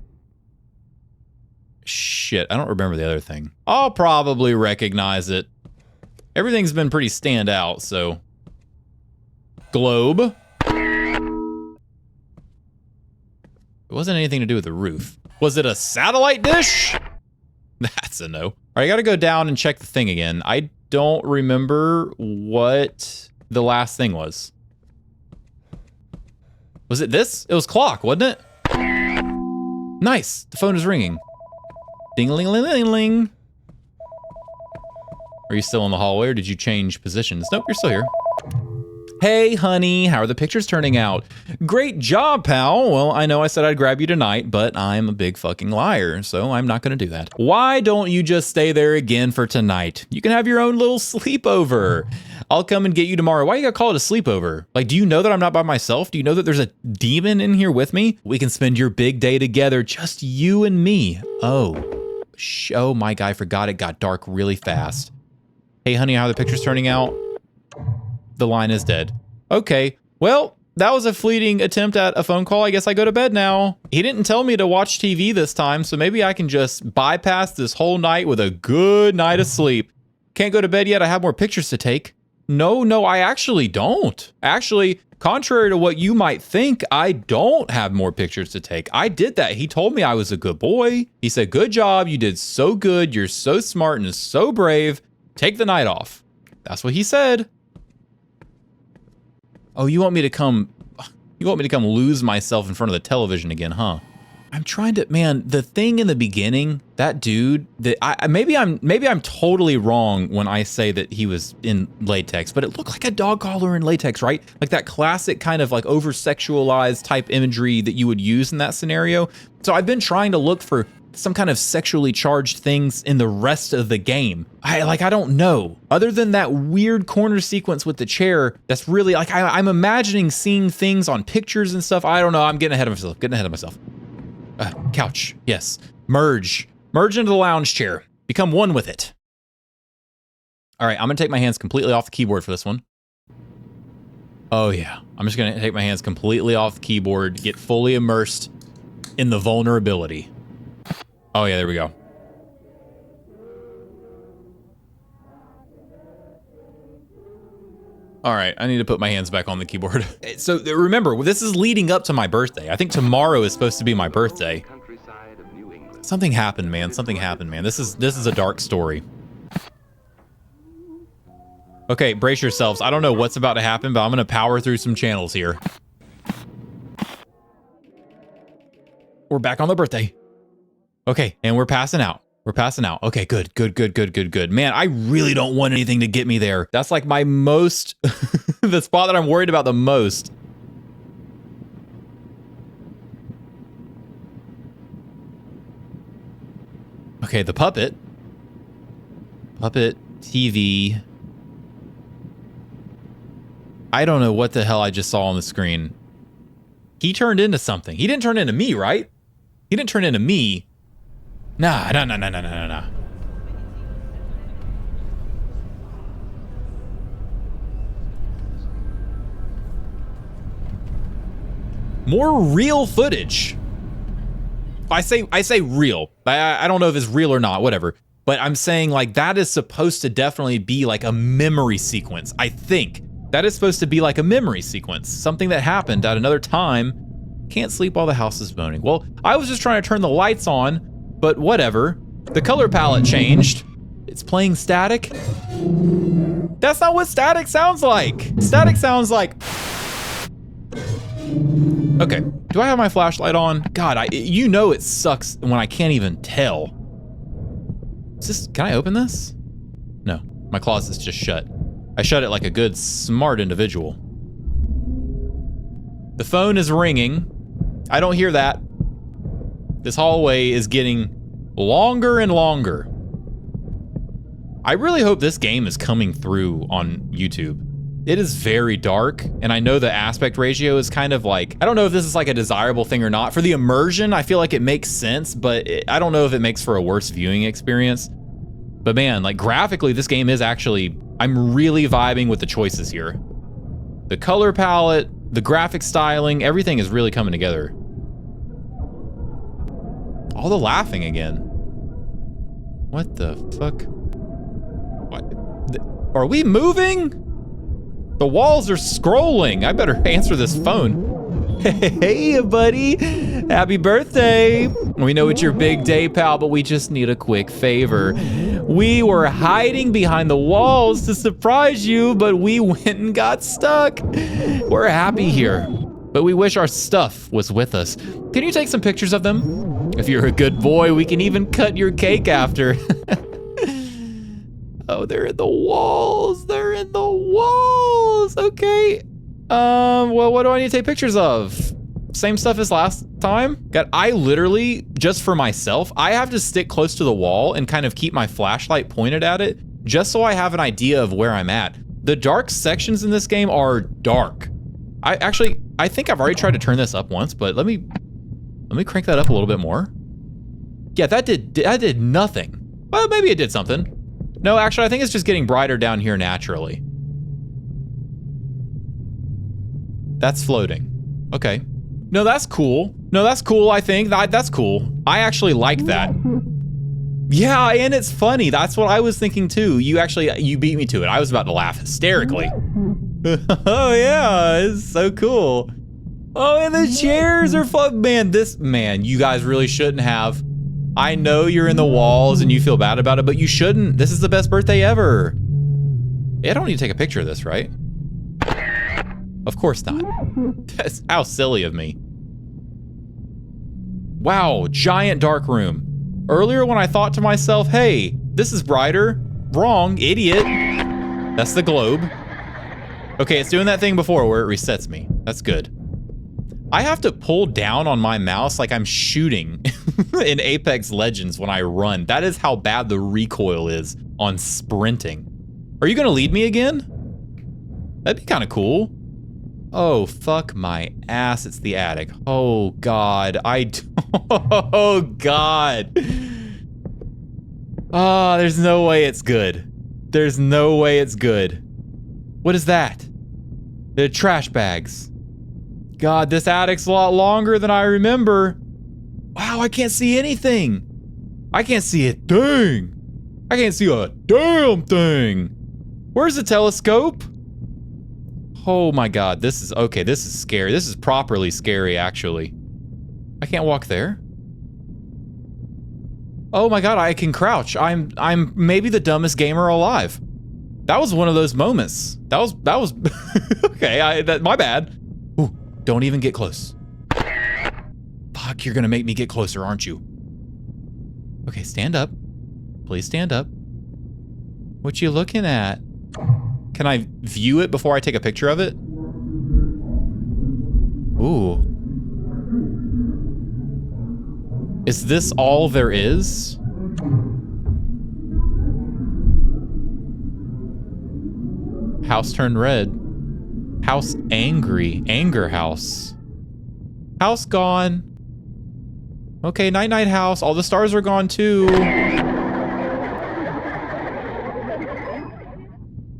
Shit, I don't remember the other thing. I'll probably recognize it. Everything's been pretty standout, so... Globe. It wasn't anything to do with the roof. Was it a satellite dish? That's a no. All right, I gotta go down and check the thing again. I don't remember what the last thing was. Was it this? It was clock, wasn't it? Nice, the phone is ringing. Ding-a-ling-a-ling-a-ling. Are you still in the hallway or did you change positions? Nope, you're still here. Hey, honey, how are the pictures turning out? Great job, pal. Well, I know I said I'd grab you tonight, but I'm a big fucking liar, so I'm not gonna do that. Why don't you just stay there again for tonight? You can have your own little sleepover. I'll come and get you tomorrow. Why you gotta call it a sleepover? Like, do you know that I'm not by myself? Do you know that there's a demon in here with me? We can spend your big day together, just you and me. Oh my God, I forgot it got dark really fast. Hey, honey, how are the pictures turning out? The line is dead. Okay, well, that was a fleeting attempt at a phone call. I guess I go to bed now. He didn't tell me to watch TV this time, so maybe I can just bypass this whole night with a good night of sleep. Can't go to bed yet. I have more pictures to take. No, I actually don't. Actually, contrary to what you might think, I don't have more pictures to take. I did that. He told me I was a good boy. He said, good job. You did so good. You're so smart and so brave. Take the night off. That's what he said. Oh, you want me to come lose myself in front of the television again, huh? I'm trying to, man, the thing in the beginning, that dude, maybe I'm totally wrong when I say that he was in latex, but it looked like a dog collar in latex, right? Like that classic kind of like over-sexualized type imagery that you would use in that scenario. So I've been trying to look for some kind of sexually charged things in the rest of the game. I don't know. Other than that weird corner sequence with the chair, that's really like, I'm imagining seeing things on pictures and stuff. I don't know. I'm getting ahead of myself. Couch. Yes. Merge into the lounge chair. Become one with it. All right. I'm going to take my hands completely off the keyboard for this one. Oh yeah. I'm just going to take my hands completely off the keyboard, get fully immersed in the vulnerability. Oh yeah, there we go. All right, I need to put my hands back on the keyboard. So remember, this is leading up to my birthday. I think tomorrow is supposed to be my birthday. Something happened, man. Something happened, man. This is a dark story. Okay, brace yourselves. I don't know what's about to happen, but I'm gonna power through some channels here. We're back on the birthday. Okay, and we're passing out. We're passing out. Okay, good. Man, I really don't want anything to get me there. That's like my most, the spot that I'm worried about the most. Okay, the puppet. Puppet, TV. I don't know what the hell I just saw on the screen. He turned into something. He didn't turn into me, right? He didn't turn into me. Nah. More real footage. I say real. I don't know if it's real or not, whatever. But I'm saying like that is supposed to definitely be like a memory sequence. I think that is supposed to be like a memory sequence. Something that happened at another time. Can't sleep while the house is moaning. Well, I was just trying to turn the lights on, but whatever. The color palette changed. It's playing static. That's not what static sounds like. Static sounds like... Okay, do I have my flashlight on? God, you know it sucks when I can't even tell. Is this, can I open this? No, my closet's just shut. I shut it like a good, smart individual. The phone is ringing. I don't hear that. This hallway is getting longer and longer. I really hope this game is coming through on YouTube. It is very dark, and I know the aspect ratio is kind of like, I don't know if this is like a desirable thing or not. For the immersion, I feel like it makes sense, but I don't know if it makes for a worse viewing experience. But man, like graphically, this game is actually, I'm really vibing with the choices here. The color palette, the graphic styling, everything is really coming together. All the laughing again. What the fuck? What? Are we moving? The walls are scrolling. I better answer this phone. Hey, buddy. Happy birthday. We know it's your big day, pal, but we just need a quick favor. We were hiding behind the walls to surprise you, but we went and got stuck. We're happy here, but we wish our stuff was with us. Can you take some pictures of them? If you're a good boy, we can even cut your cake after. Oh, they're in the walls. They're in the walls. Okay. Well, what do I need to take pictures of? Same stuff as last time? God, I literally, just for myself, I have to stick close to the wall and kind of keep my flashlight pointed at it just so I have an idea of where I'm at. The dark sections in this game are dark. I think I've already tried to turn this up once, but let me crank that up a little bit more. Yeah, that did nothing. Well, maybe it did something. No, actually, I think it's just getting brighter down here naturally. That's floating. Okay. No, that's cool. No, that's cool, I think. That's cool. I actually like that. Yeah, and it's funny. That's what I was thinking too. You beat me to it. I was about to laugh hysterically. Oh yeah, it's so cool. Oh, and the chairs are fun. Man, you guys really shouldn't have. I know you're in the walls and you feel bad about it, but you shouldn't. This is the best birthday ever. I don't need to take a picture of this, right? Of course not. That's how silly of me. Wow, giant dark room. Earlier when I thought to myself, hey, this is brighter. Wrong, idiot. That's the globe. Okay, it's doing that thing before where it resets me. That's good. I have to pull down on my mouse like I'm shooting in Apex Legends when I run. That is how bad the recoil is on sprinting. Are you gonna lead me again? That'd be kind of cool. Oh, fuck my ass, it's the attic. Oh, God, oh, God. Ah, there's no way it's good. There's no way it's good. What is that? They're trash bags. God, this attic's a lot longer than I remember. Wow, I can't see anything. I can't see a thing. I can't see a damn thing. Where's the telescope? Oh my God, this is, okay, this is scary. This is properly scary, actually. I can't walk there. Oh my God, I can crouch. I'm maybe the dumbest gamer alive. That was one of those moments. That was, okay, my bad. Ooh, don't even get close. Fuck, you're gonna make me get closer, aren't you? Okay, stand up. Please stand up. What you looking at? Can I view it before I take a picture of it? Ooh. Is this all there is? House turned red. House angry. Anger house. House gone. Okay, night night house. All the stars are gone too.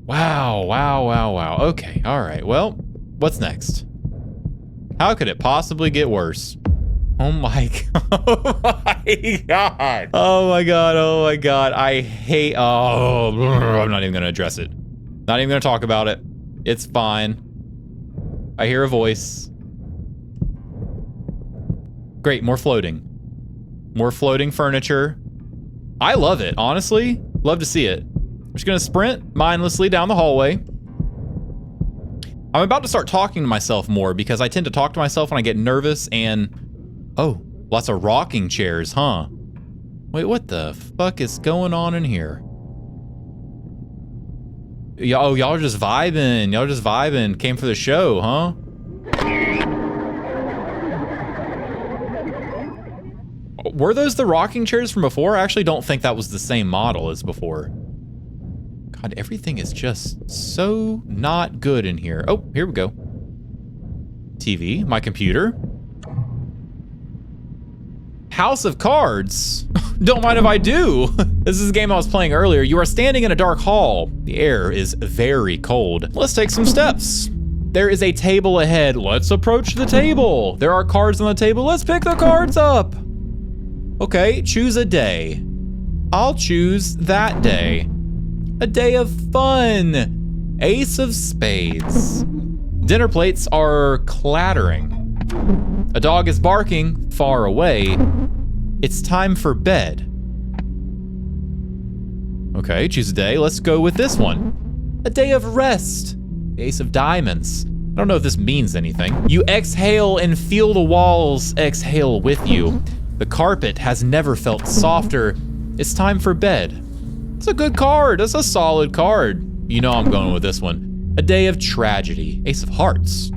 Wow, wow, wow, wow. Okay, all right. Well, what's next? How could it possibly get worse? Oh my oh my god. Oh my god, oh my god. I hate, oh, I'm not even gonna address it. Not even gonna talk about it. It's fine. I hear a voice. Great, more floating. More floating furniture. I love it, honestly. Love to see it. I'm just gonna sprint mindlessly down the hallway. I'm about to start talking to myself more because I tend to talk to myself when I get nervous and... Oh, lots of rocking chairs, huh? Wait, what the fuck is going on in here? Y'all are just vibing. Y'all just vibing. Came for the show, huh? Were those the rocking chairs from before? I actually don't think that was the same model as before. God, everything is just so not good in here. Oh, here we go. TV, my computer. House of Cards. Don't mind if I do. This is a game I was playing earlier. You are standing in a dark hall. The air is very cold. Let's take some steps. There is a table ahead. Let's approach the table. There are cards on the table. Let's pick the cards up. Okay, choose a day. I'll choose that day. A day of fun. Ace of Spades. Dinner plates are clattering. A dog is barking far away. It's time for bed. Okay, choose a day. Let's go with this one. A day of rest. Ace of Diamonds. I don't know if this means anything. You exhale and feel the walls exhale with you. The carpet has never felt softer. It's time for bed. It's a good card. That's a solid card. You know I'm going with this one. A day of tragedy. Ace of Hearts.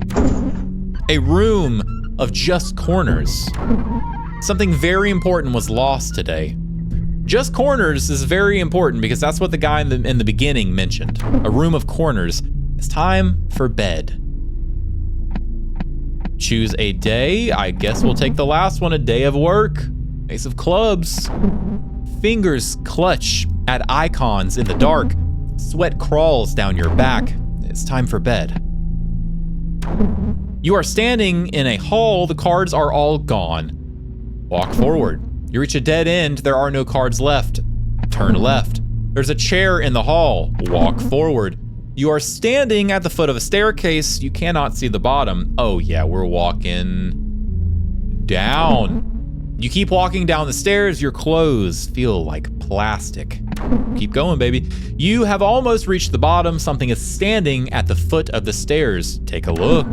A room of just corners. Something very important was lost today. Just corners is very important because that's what the guy in the beginning mentioned. A room of corners. It's time for bed. Choose a day. I guess we'll take the last one, a day of work. Ace of Clubs. Fingers clutch at icons in the dark. Sweat crawls down your back. It's time for bed. You are standing in a hall. The cards are all gone. Walk forward. You reach a dead end. There are no cards left. Turn left. There's a chair in the hall. Walk forward. You are standing at the foot of a staircase. You cannot see the bottom. Oh yeah, we're walking down. You keep walking down the stairs. Your clothes feel like plastic. Keep going, baby. You have almost reached the bottom. Something is standing at the foot of the stairs. Take a look.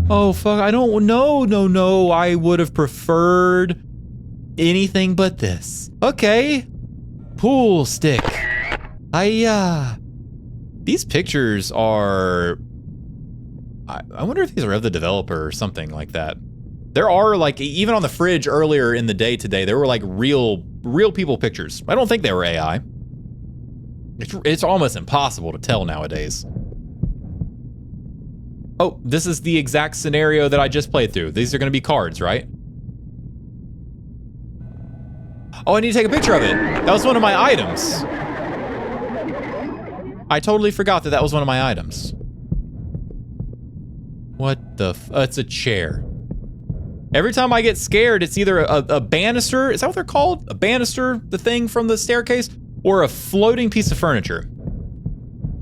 Oh fuck, I don't know. No. I would have preferred anything but this. Okay. Pool stick. These pictures are... I wonder if these are of the developer or something like that. There are, like, even on the fridge earlier in the day today, there were like real people pictures. I don't think they were AI. It's almost impossible to tell nowadays. Oh, this is the exact scenario that I just played through. These are gonna be cards, right? Oh, I need to take a picture of it. That was one of my items. I totally forgot that was one of my items. What the it's a chair. Every time I get scared, it's either a banister, is that what they're called? A banister, the thing from the staircase, or a floating piece of furniture.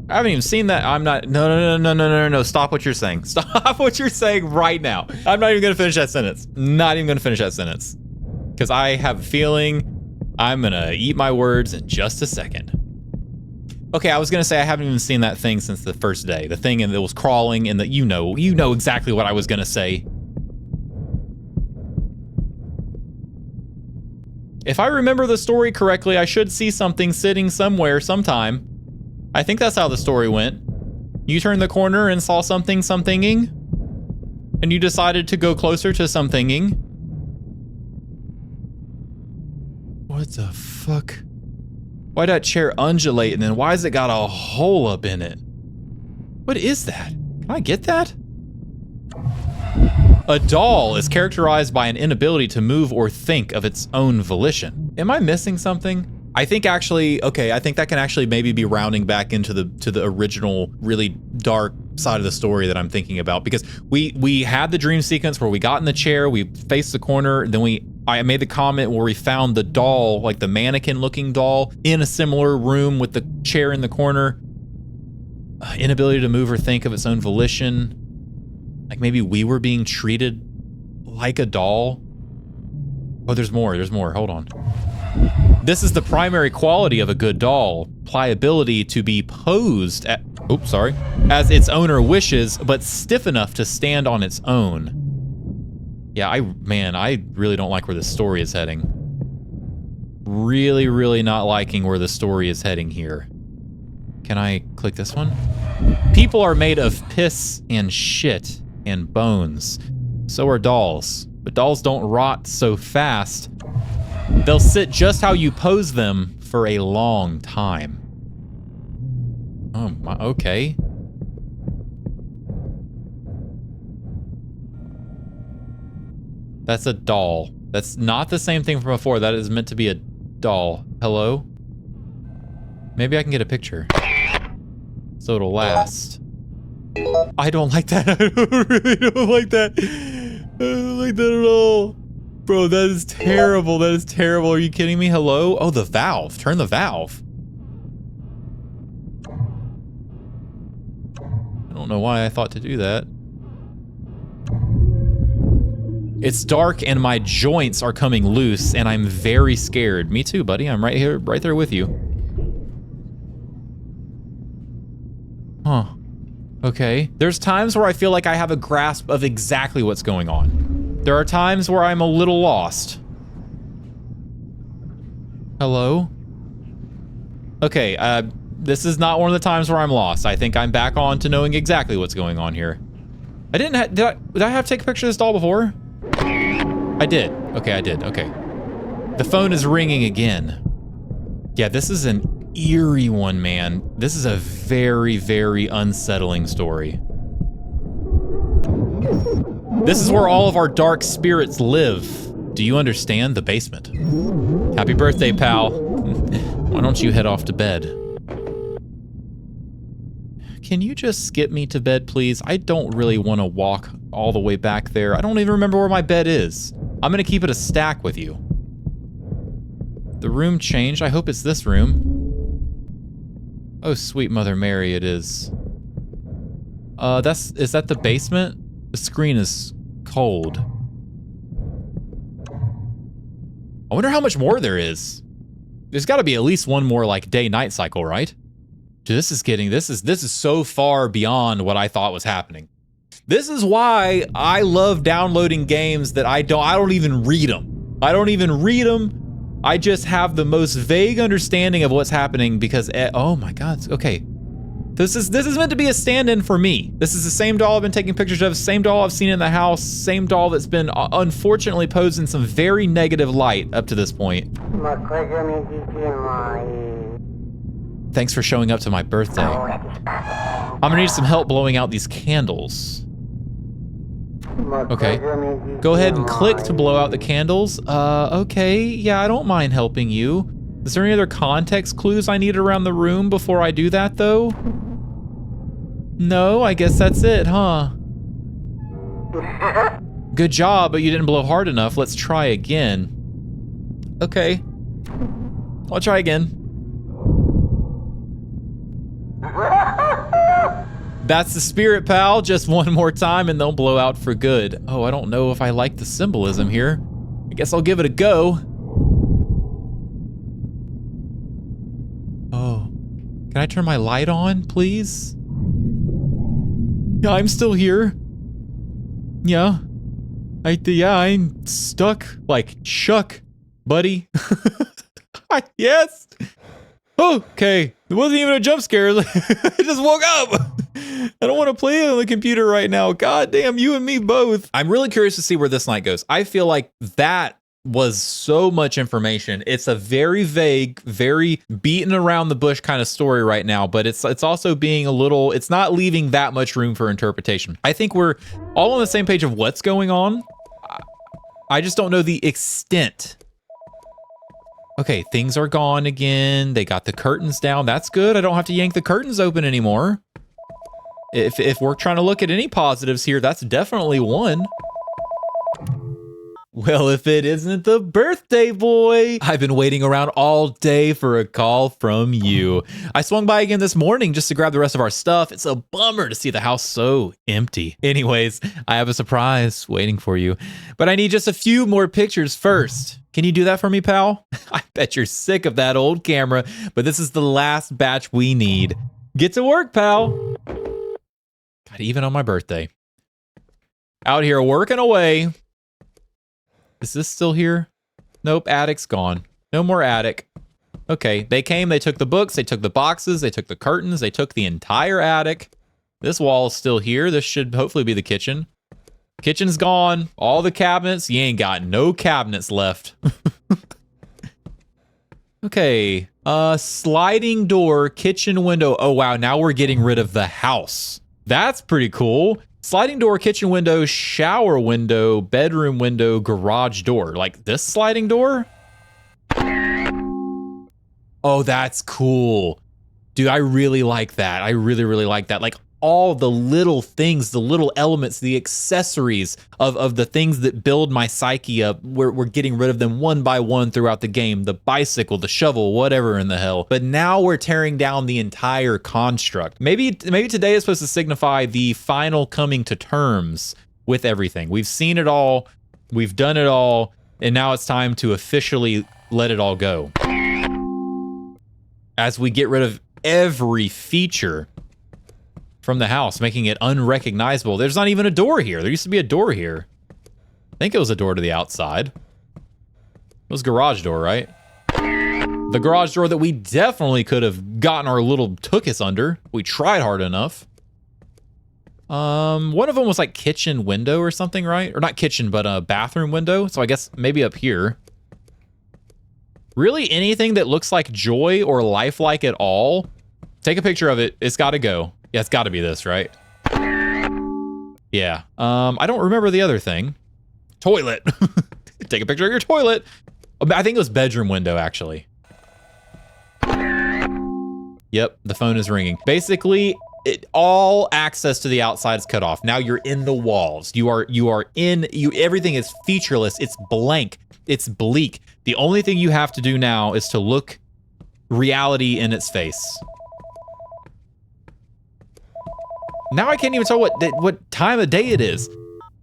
I haven't even seen that. I'm not, no, stop what you're saying. Stop what you're saying right now. I'm not even gonna finish that sentence. Not even gonna finish that sentence. Because I have a feeling I'm gonna eat my words in just a second. Okay, I was gonna say I haven't even seen that thing since the first day. The thing that was crawling and you know exactly what I was gonna say. If I remember the story correctly, I should see something sitting somewhere sometime. I think that's how the story went. You turned the corner and saw somethinging, and you decided to go closer to somethinging. What the fuck? Why'd that chair undulate, and then why has it got a hole up in it? What is that? Can I get that? A doll is characterized by an inability to move or think of its own volition. Am I missing something? I think actually, okay, I think that can actually maybe be rounding back into the original really dark side of the story that I'm thinking about, because we had the dream sequence where we got in the chair, we faced the corner, then I made the comment where we found the doll, like the mannequin looking doll, in a similar room with the chair in the corner. Inability to move or think of its own volition. Like maybe we were being treated like a doll. Oh, there's more, hold on. This is the primary quality of a good doll. Pliability to be posed at, as its owner wishes, but stiff enough to stand on its own. Yeah, I really don't like where this story is heading. Really, really not liking where the story is heading here. Can I click this one? People are made of piss and shit and bones. So are dolls. But dolls don't rot so fast. They'll sit just how you pose them for a long time. Oh my, okay. That's a doll. That's not the same thing from before. That is meant to be a doll. Hello? Maybe I can get a picture. So it'll last. I don't like that. I really don't like that. I don't like that at all. Bro, that is terrible. That is terrible. Are you kidding me? Hello? Oh, the valve. Turn the valve. I don't know why I thought to do that. It's dark and my joints are coming loose and I'm very scared. Me too, buddy. I'm right here, right there with you. Huh. Okay. There's times where I feel like I have a grasp of exactly what's going on. There are times where I'm a little lost. Hello? Okay, this is not one of the times where I'm lost. I think I'm back on to knowing exactly what's going on here. I didn't did I have to take a picture of this doll before? I did. Okay, I did. Okay. The phone is ringing again. Yeah, this is an eerie one, man. This is a very, very unsettling story. This is where all of our dark spirits live. Do you understand? The basement. Happy birthday, pal. Why don't you head off to bed? Can you just skip me to bed, please? I don't really want to walk all the way back there. I don't even remember where my bed is. I'm gonna keep it a stack with you. The room changed. I hope it's this room. Oh, sweet Mother Mary, it is. Is that the basement? The screen is cold. I wonder how much more there is. There's gotta be at least one more like day-night cycle, right? Dude, this is so far beyond what I thought was happening. This is why I love downloading games that I don't even read them. I don't even read them. I just have the most vague understanding of what's happening because, oh my God, okay. This is meant to be a stand-in for me. This is the same doll I've been taking pictures of, same doll I've seen in the house, same doll that's been unfortunately posed in some very negative light up to this point. Thanks for showing up to my birthday. I'm gonna need some help blowing out these candles. Okay. Go ahead and click to blow out the candles. Okay. Yeah, I don't mind helping you. Is there any other context clues I need around the room before I do that, though? No, I guess that's it, huh? Good job, but you didn't blow hard enough. Let's try again. Okay. I'll try again. That's the spirit, pal. Just one more time and they'll blow out for good. Oh, I don't know if I like the symbolism here. I guess I'll give it a go. Oh, can I turn my light on, please? Yeah, I'm still here. Yeah. I'm stuck like Chuck, buddy. Yes. Okay. It wasn't even a jump scare. I just woke up. I don't want to play on the computer right now. God damn, you and me both. I'm really curious to see where this night goes. I feel like that was so much information. It's a very vague, very beaten around the bush kind of story right now, but it's also being a little, it's not leaving that much room for interpretation. I think we're all on the same page of what's going on. I just don't know the extent. Okay, things are gone again. They got the curtains down. That's good. I don't have to yank the curtains open anymore. If we're trying to look at any positives here, that's definitely one. Well, if it isn't the birthday boy. I've been waiting around all day for a call from you. I swung by again this morning just to grab the rest of our stuff. It's a bummer to see the house so empty. Anyways, I have a surprise waiting for you, but I need just a few more pictures first. Can you do that for me, pal? I bet you're sick of that old camera, but this is the last batch we need. Get to work, pal. God, even on my birthday. Out here working away. Is this still here? Nope, attic's gone. No more attic. Okay, they came, they took the books, they took the boxes, they took the curtains, they took the entire attic. This wall is still here. This should hopefully be the kitchen. Kitchen's gone. All the cabinets. You ain't got no cabinets left. Okay, sliding door, kitchen window. Oh, wow, now we're getting rid of the house. That's pretty cool. Sliding door, kitchen window, shower window, bedroom window, garage door. Like this sliding door? Oh, that's cool. Dude, I really like that. I really, really like that. Like all the little things, the little elements, the accessories of the things that build my psyche up. We're getting rid of them one by one throughout the game. The bicycle, the shovel, whatever in the hell. But now we're tearing down the entire construct. Maybe today is supposed to signify the final coming to terms with everything. We've seen it all. We've done it all. And now it's time to officially let it all go. As we get rid of every feature from the house, making it unrecognizable. There's not even a door here. There used to be a door here. I think it was a door to the outside. It was a garage door, right? The garage door that we definitely could have gotten our little tuchus under. We tried hard enough. One of them was like kitchen window or something, right? Or not kitchen, but a bathroom window. So I guess maybe up here. Really anything that looks like joy or lifelike at all, take a picture of it. It's got to go. Yeah, it's got to be this, right? Yeah. I don't remember the other thing. Toilet. Take a picture of your toilet. I think it was bedroom window, actually. Yep, the phone is ringing. Basically, all access to the outside is cut off. Now you're in the walls. Everything is featureless. It's blank. It's bleak. The only thing you have to do now is to look reality in its face. Now I can't even tell what time of day it is.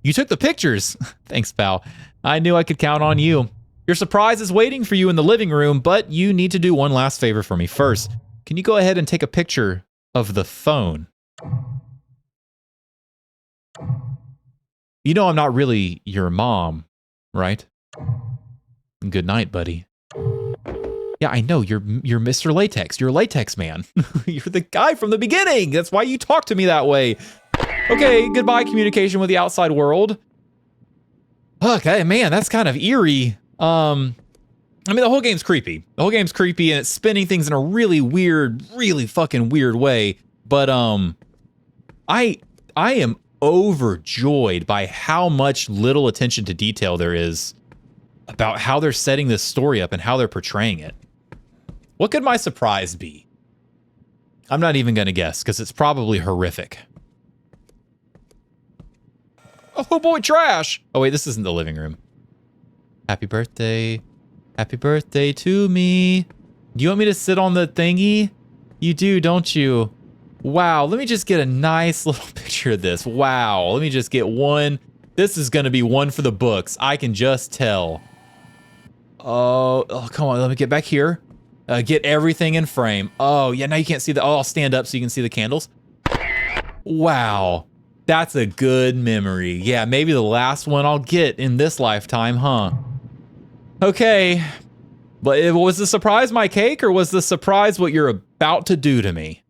You took the pictures. Thanks, pal. I knew I could count on you. Your surprise is waiting for you in the living room, but you need to do one last favor for me first. Can you go ahead and take a picture of the phone? You know I'm not really your mom, right? Good night, buddy. Yeah, I know, you're Mr. Latex. You're a latex man. You're the guy from the beginning. That's why you talk to me that way. Okay, goodbye communication with the outside world. Okay, man, that's kind of eerie. I mean, the whole game's creepy. The whole game's creepy and it's spinning things in a really weird, really fucking weird way. But I am overjoyed by how much little attention to detail there is about how they're setting this story up and how they're portraying it. What could my surprise be? I'm not even going to guess because it's probably horrific. Oh boy, trash! Oh wait, this isn't the living room. Happy birthday. Happy birthday to me. Do you want me to sit on the thingy? You do, don't you? Wow, let me just get a nice little picture of this. Wow, let me just get one. This is going to be one for the books. I can just tell. Oh, come on, let me get back here. Get everything in frame. Oh, yeah, now you can't see the... Oh, I'll stand up so you can see the candles. Wow, that's a good memory. Yeah, maybe the last one I'll get in this lifetime, huh? Okay, but was the surprise my cake or was the surprise what you're about to do to me?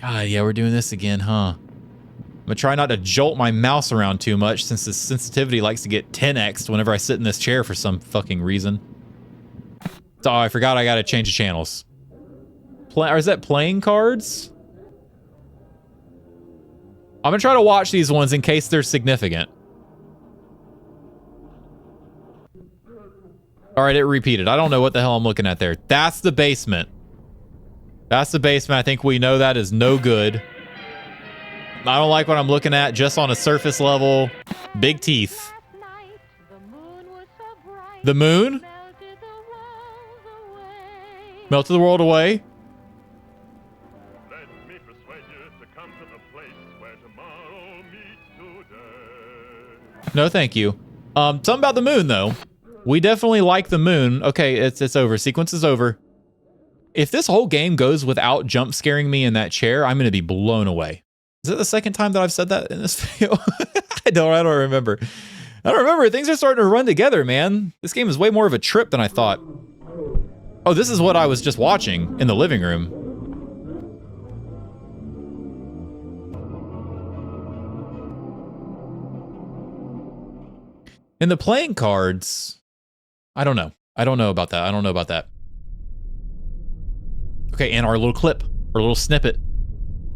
God, yeah, we're doing this again, huh? I'm gonna try not to jolt my mouse around too much since the sensitivity likes to get 10x'd whenever I sit in this chair for some fucking reason. Oh, I forgot I gotta change the channels. Or is that playing cards? I'm gonna try to watch these ones in case they're significant. All right, it repeated. I don't know what the hell I'm looking at there. That's the basement. That's the basement. I think we know that is no good. I don't like what I'm looking at just on a surface level. Big teeth. The moon? Melted the world away. Let me persuade you to come to the place where tomorrow meets today. No, thank you. Something about the moon, though. We definitely like the moon. Okay, it's over. Sequence is over. If this whole game goes without jump scaring me in that chair, I'm going to be blown away. Is it the second time that I've said that in this video? I don't remember. I don't remember. Things are starting to run together, man. This game is way more of a trip than I thought. Oh, this is what I was just watching in the living room. In the playing cards, I don't know. I don't know about that. Okay, and our little clip, our little snippet.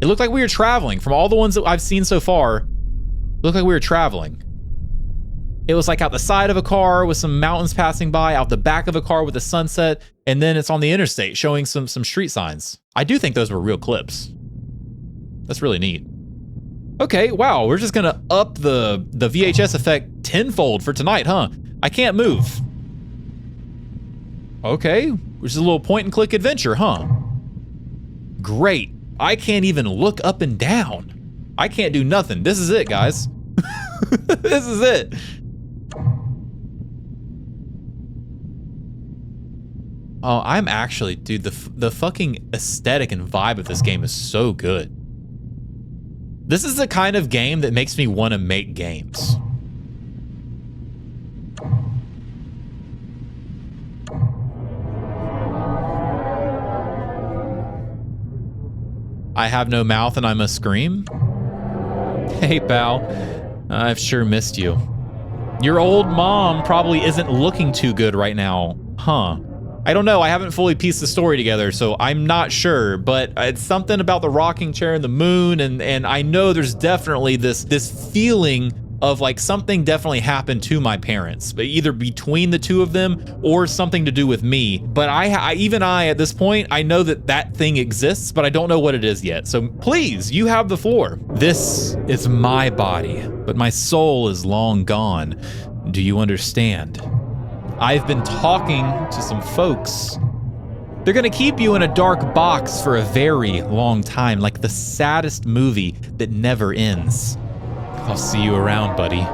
It looked like we were traveling. From all the ones that I've seen so far, it looked like we were traveling. It was like out the side of a car with some mountains passing by, out the back of a car with a sunset, and then it's on the interstate showing some street signs. I do think those were real clips. That's really neat. Okay, wow, we're just gonna up the VHS effect tenfold for tonight, huh? I can't move. Okay, which is a little point and click adventure, huh? Great. I can't even look up and down. I can't do nothing. This is it, guys. This is it. Oh, I'm actually, dude, the fucking aesthetic and vibe of this game is so good. This is the kind of game that makes me want to make games. I have no mouth and I must scream? Hey, pal. I've sure missed you. Your old mom probably isn't looking too good right now, huh? I don't know. I haven't fully pieced the story together, so I'm not sure, but it's something about the rocking chair and the moon, and I know there's definitely this feeling of like something definitely happened to my parents, but either between the two of them or something to do with me. But even I at this point, I know that thing exists, but I don't know what it is yet. So please, you have the floor. This is my body, but my soul is long gone. Do you understand? I've been talking to some folks. They're gonna keep you in a dark box for a very long time, like the saddest movie that never ends. I'll see you around, buddy.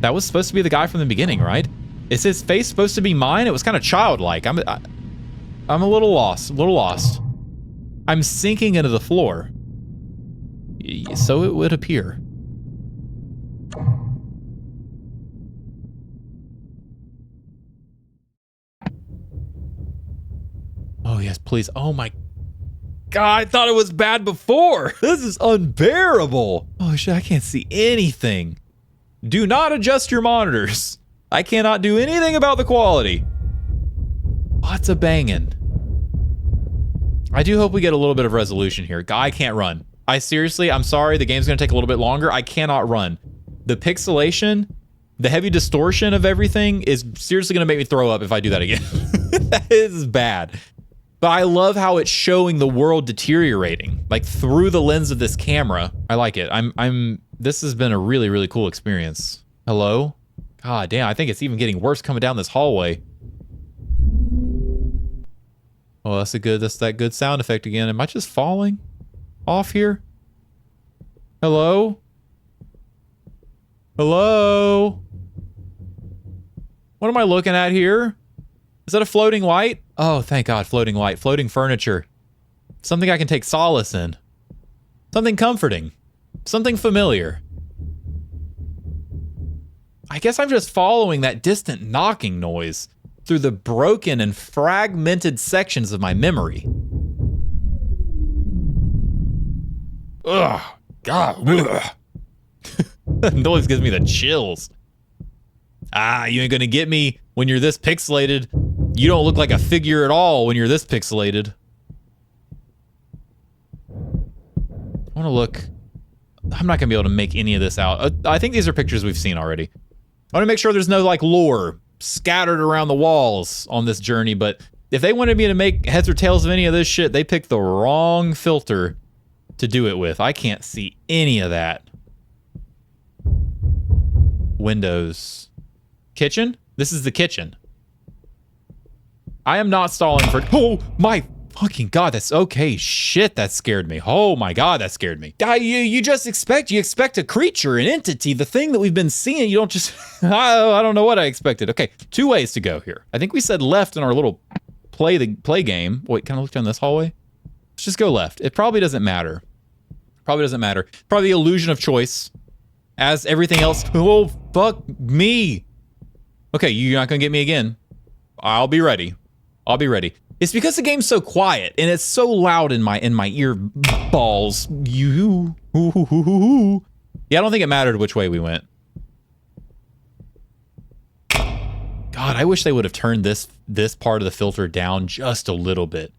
That was supposed to be the guy from the beginning, right? Is his face supposed to be mine? It was kind of childlike. I'm a little lost. I'm sinking into the floor. So it would appear. Oh, yes, please. Oh, my God, I thought it was bad before. This is unbearable. Oh, shit, I can't see anything. Do not adjust your monitors. I cannot do anything about the quality. Lots of banging. I do hope we get a little bit of resolution here. I can't run. I'm sorry, the game's gonna take a little bit longer. I cannot run. The pixelation, the heavy distortion of everything is seriously gonna make me throw up if I do that again. That is bad. But I love how it's showing the world deteriorating, like through the lens of this camera. I like it. This has been a really, really cool experience. Hello? God damn, I think it's even getting worse coming down this hallway. Oh, that's that good sound effect again. Am I just falling off here? Hello? Hello? What am I looking at here? Is that a floating light? Oh, thank God, floating light, floating furniture. Something I can take solace in. Something comforting. Something familiar. I guess I'm just following that distant knocking noise through the broken and fragmented sections of my memory. Ugh, God. Ugh. That noise gives me the chills. Ah, you ain't gonna get me when you're this pixelated. You don't look like a figure at all when you're this pixelated. I want to look. I'm not gonna be able to make any of this out. I think these are pictures we've seen already. I want to make sure there's no like lore scattered around the walls on this journey, but if they wanted me to make heads or tails of any of this shit, they picked the wrong filter to do it with. I can't see any of that. Windows. Kitchen? This is the kitchen. I am not stalling for... Oh my fucking God, that's okay. Shit, that scared me. Oh my God, that scared me. You just expect a creature, an entity, the thing that we've been seeing. You don't just... I don't know what I expected. Okay, 2 ways to go here. I think we said left in our little play game. Wait, can I look down this hallway? Let's just go left. It probably doesn't matter. Probably doesn't matter. Probably the illusion of choice. As everything else... Oh, fuck me. Okay, you're not gonna get me again. I'll be ready. I'll be ready. It's because the game's so quiet and it's so loud in my ear balls. Yeah, I don't think it mattered which way we went. God, I wish they would have turned this part of the filter down just a little bit.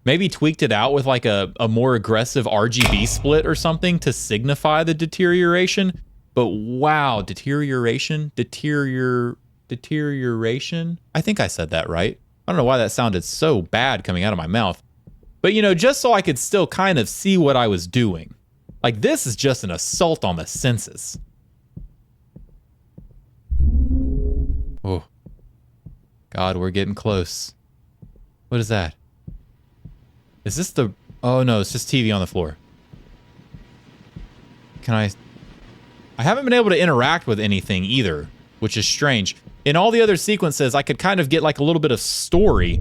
Maybe tweaked it out with like a more aggressive RGB split or something to signify the deterioration. But wow, deterioration? Deterioration? I think I said that right. I don't know why that sounded so bad coming out of my mouth. But you know, just so I could still kind of see what I was doing. Like this is just an assault on the senses. Oh. God, we're getting close. What is that? Is this the... Oh no, it's just TV on the floor. Can I haven't been able to interact with anything either, which is strange. In all the other sequences, I could kind of get like a little bit of story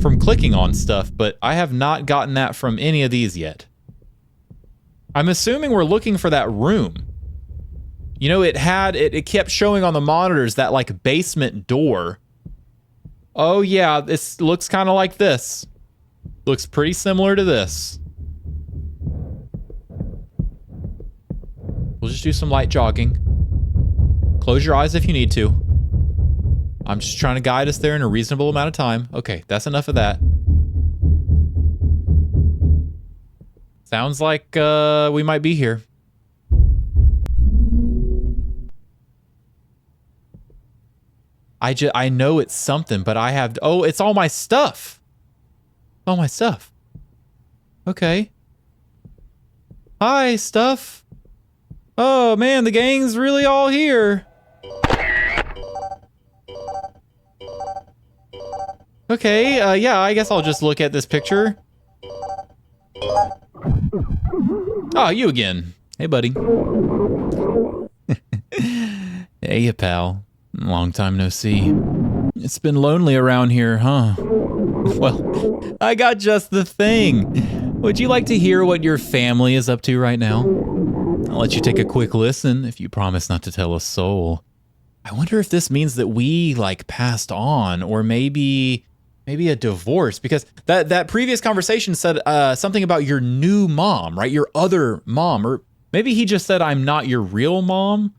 from clicking on stuff, but I have not gotten that from any of these yet. I'm assuming we're looking for that room. You know, it kept showing on the monitors that like basement door. Oh yeah, this looks kind of like this. Looks pretty similar to this. We'll just do some light jogging. Close your eyes if you need to. I'm just trying to guide us there in a reasonable amount of time. Okay, that's enough of that. Sounds like we might be here. I know it's something, but I have... Oh, it's all my stuff. All my stuff. Okay. Hi, stuff. Oh, man, the gang's really all here. Okay, yeah, I guess I'll just look at this picture. Oh, you again. Hey, buddy. Hey, pal. Long time no see. It's been lonely around here, huh? Well, I got just the thing. Would you like to hear what your family is up to right now? I'll let you take a quick listen if you promise not to tell a soul. I wonder if this means that we, like, passed on, or maybe a divorce, because that previous conversation said something about your new mom, right? Your other mom, or maybe he just said I'm not your real mom.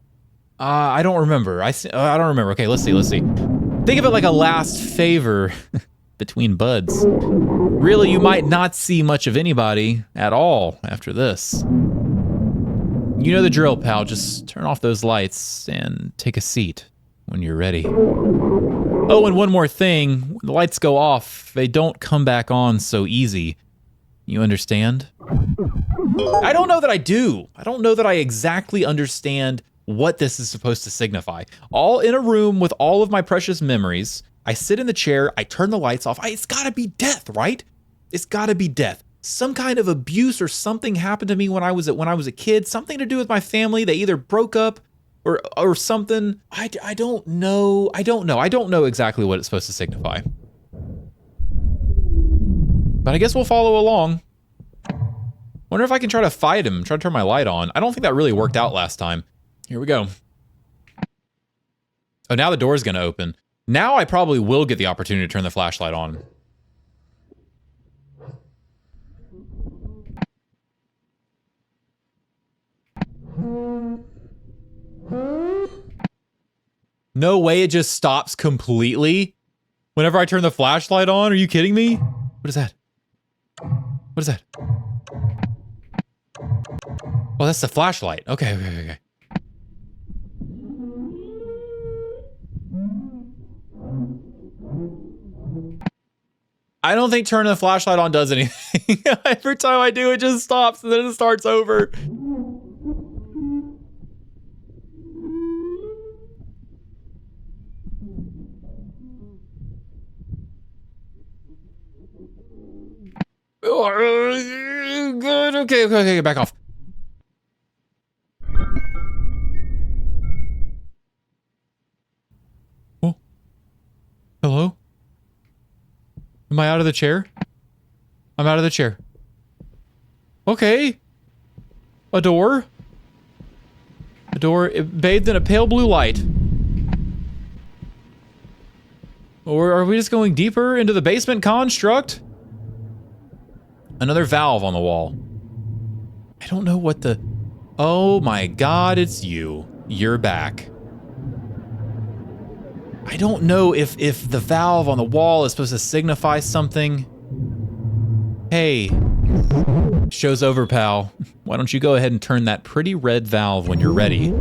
I don't remember. I don't remember. Okay, let's see. Think of it like a last favor between buds. Really, you might not see much of anybody at all after this. You know the drill, pal. Just turn off those lights and take a seat when you're ready. Oh, and one more thing. When the lights go off, they don't come back on so easy. You understand? I don't know that I do. I don't know that I exactly understand what this is supposed to signify. All in a room with all of my precious memories. I sit in the chair. I turn the lights off. It's gotta be death, right? It's gotta be death. Some kind of abuse or something happened to me when I was a kid. Something to do with my family. They either broke up or something. I don't know. I don't know exactly what it's supposed to signify. But I guess we'll follow along. Wonder if I can try to fight him, try to turn my light on. I don't think that really worked out last time. Here we go. Oh, now the door's gonna open. Now I probably will get the opportunity to turn the flashlight on. No way, it just stops completely whenever I turn the flashlight on. Are you kidding me? What is that? What is that? Oh, that's the flashlight. Okay. I don't think turning the flashlight on does anything. Every time I do, it just stops and then it starts over. Good. Okay, back off. Oh. Hello? Am I out of the chair? I'm out of the chair. Okay. A door. A door bathed in a pale blue light. Or are we just going deeper into the basement construct? Another valve on the wall. I don't know what the... Oh my god, it's you. You're back. I don't know if the valve on the wall is supposed to signify something. Hey. Show's over, pal. Why don't you go ahead and turn that pretty red valve when you're ready?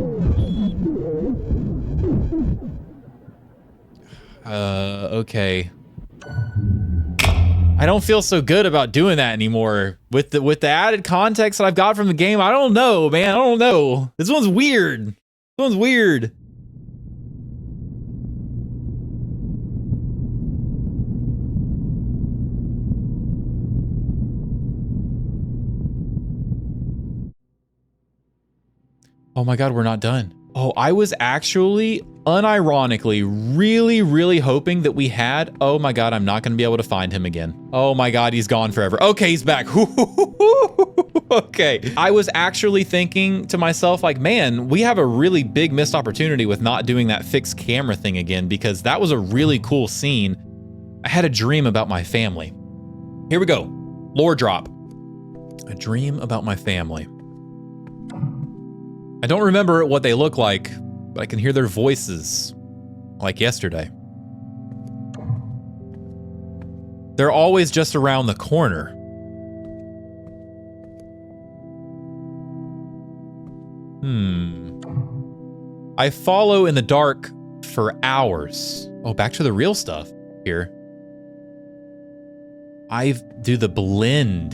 Okay. I don't feel so good about doing that anymore. With the added context that I've got from the game, I don't know, man. I don't know. This one's weird. This one's weird. Oh my god, we're not done. Oh, I was actually, unironically, really hoping that we had... Oh my god, I'm not going to be able to find him again. Oh my god, he's gone forever. Okay, he's back. Okay. I was actually thinking to myself, like, man, we have a really big missed opportunity with not doing that fixed camera thing again, because that was a really cool scene. I had a dream about my family. Here we go. Lore drop. A dream about my family. I don't remember what they look like, but I can hear their voices, like yesterday. They're always just around the corner. I follow in the dark for hours. Oh, back to the real stuff here. I do the blend.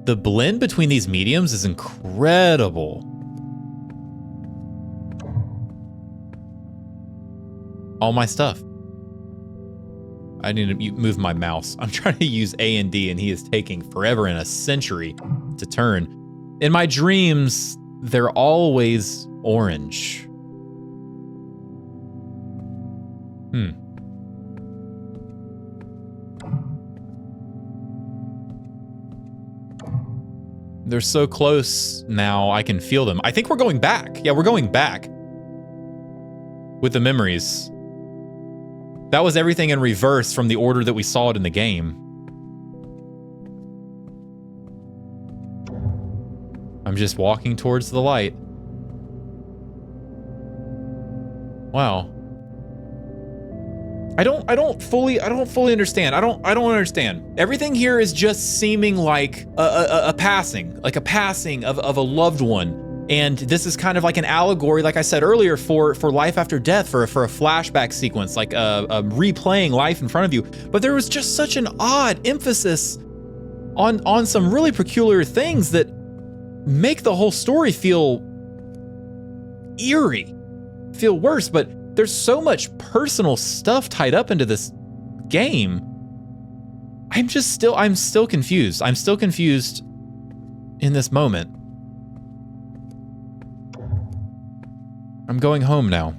The blend between these mediums is incredible. All my stuff. I need to move my mouse. I'm trying to use A and D and he is taking forever and a century to turn. In my dreams, they're always orange. They're so close now, I can feel them. I think we're going back. Yeah, we're going back. With the memories. That was everything in reverse from the order that we saw it in the game. I'm just walking towards the light. Wow. I don't fully understand. I don't understand. Everything here is just seeming like a passing of a loved one. And this is kind of like an allegory, like I said earlier, for life after death, for a flashback sequence, like replaying life in front of you. But there was just such an odd emphasis on some really peculiar things that make the whole story feel eerie, feel worse. But there's so much personal stuff tied up into this game. I'm still confused. I'm still confused in this moment. I'm going home now.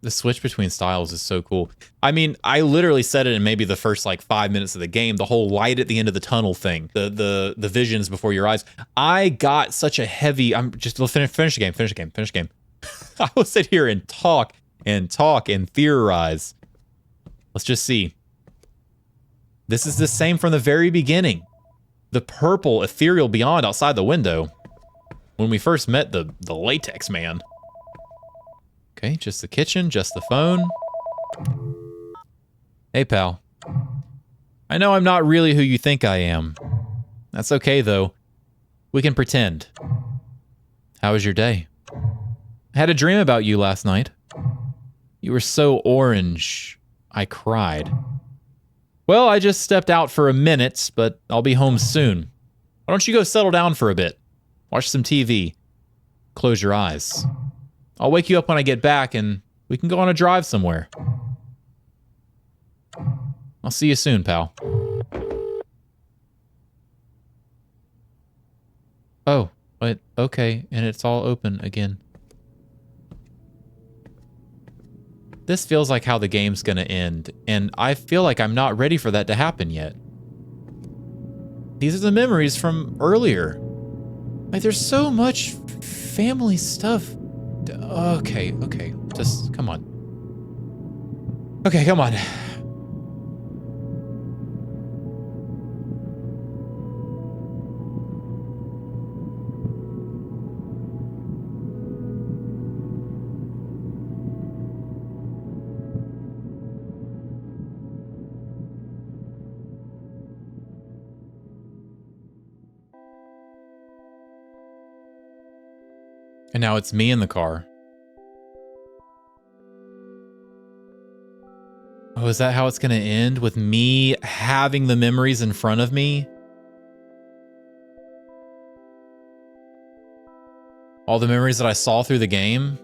The switch between styles is so cool. I mean, I literally said it in maybe the first like 5 minutes of the game, the whole light at the end of the tunnel thing, the visions before your eyes. I got such a heavy, I'm just finish the game. I will sit here and talk and theorize. Let's just see. This is the same from the very beginning. The purple ethereal beyond outside the window. When we first met the latex man. Okay, just the kitchen, just the phone. Hey, pal. I know I'm not really who you think I am. That's okay, though. We can pretend. How was your day? I had a dream about you last night. You were so orange, I cried. Well, I just stepped out for a minute, but I'll be home soon. Why don't you go settle down for a bit? Watch some TV. Close your eyes. I'll wake you up when I get back and we can go on a drive somewhere. I'll see you soon, pal. Oh, but okay, and it's all open again. This feels like how the game's gonna end, and I feel like I'm not ready for that to happen yet. These are the memories from earlier. Like, there's so much family stuff. Okay, just come on. Okay, come on. And now it's me in the car. Oh, is that how it's gonna end? With me having the memories in front of me? All the memories that I saw through the game?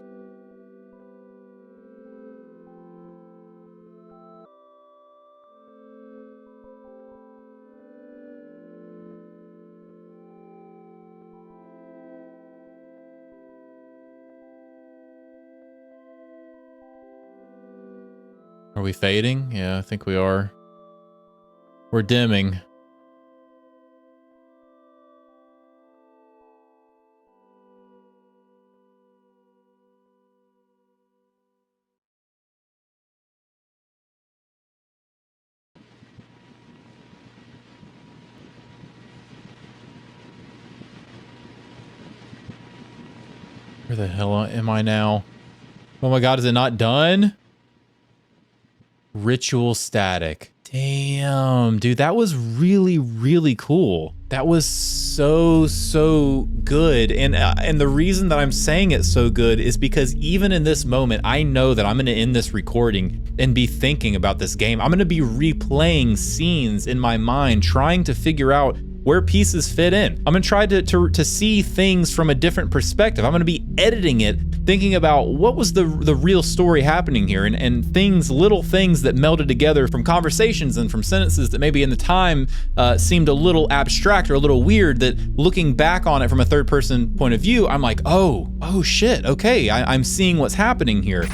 Are we fading? Yeah, I think we are. We're dimming. Where the hell am I now? Oh my god, is it not done? Ritual static. Damn, dude, that was really, really cool. That was so good. And the reason that I'm saying it's so good is because even in this moment, I know that I'm gonna end this recording and be thinking about this game. I'm gonna be replaying scenes in my mind, trying to figure out where pieces fit in. I'm gonna try to see things from a different perspective. I'm gonna be editing it, thinking about what was the real story happening here, and things, little things that melded together from conversations and from sentences that maybe in the time seemed a little abstract or a little weird, that looking back on it from a third person point of view, I'm like, oh shit, okay, I'm seeing what's happening here.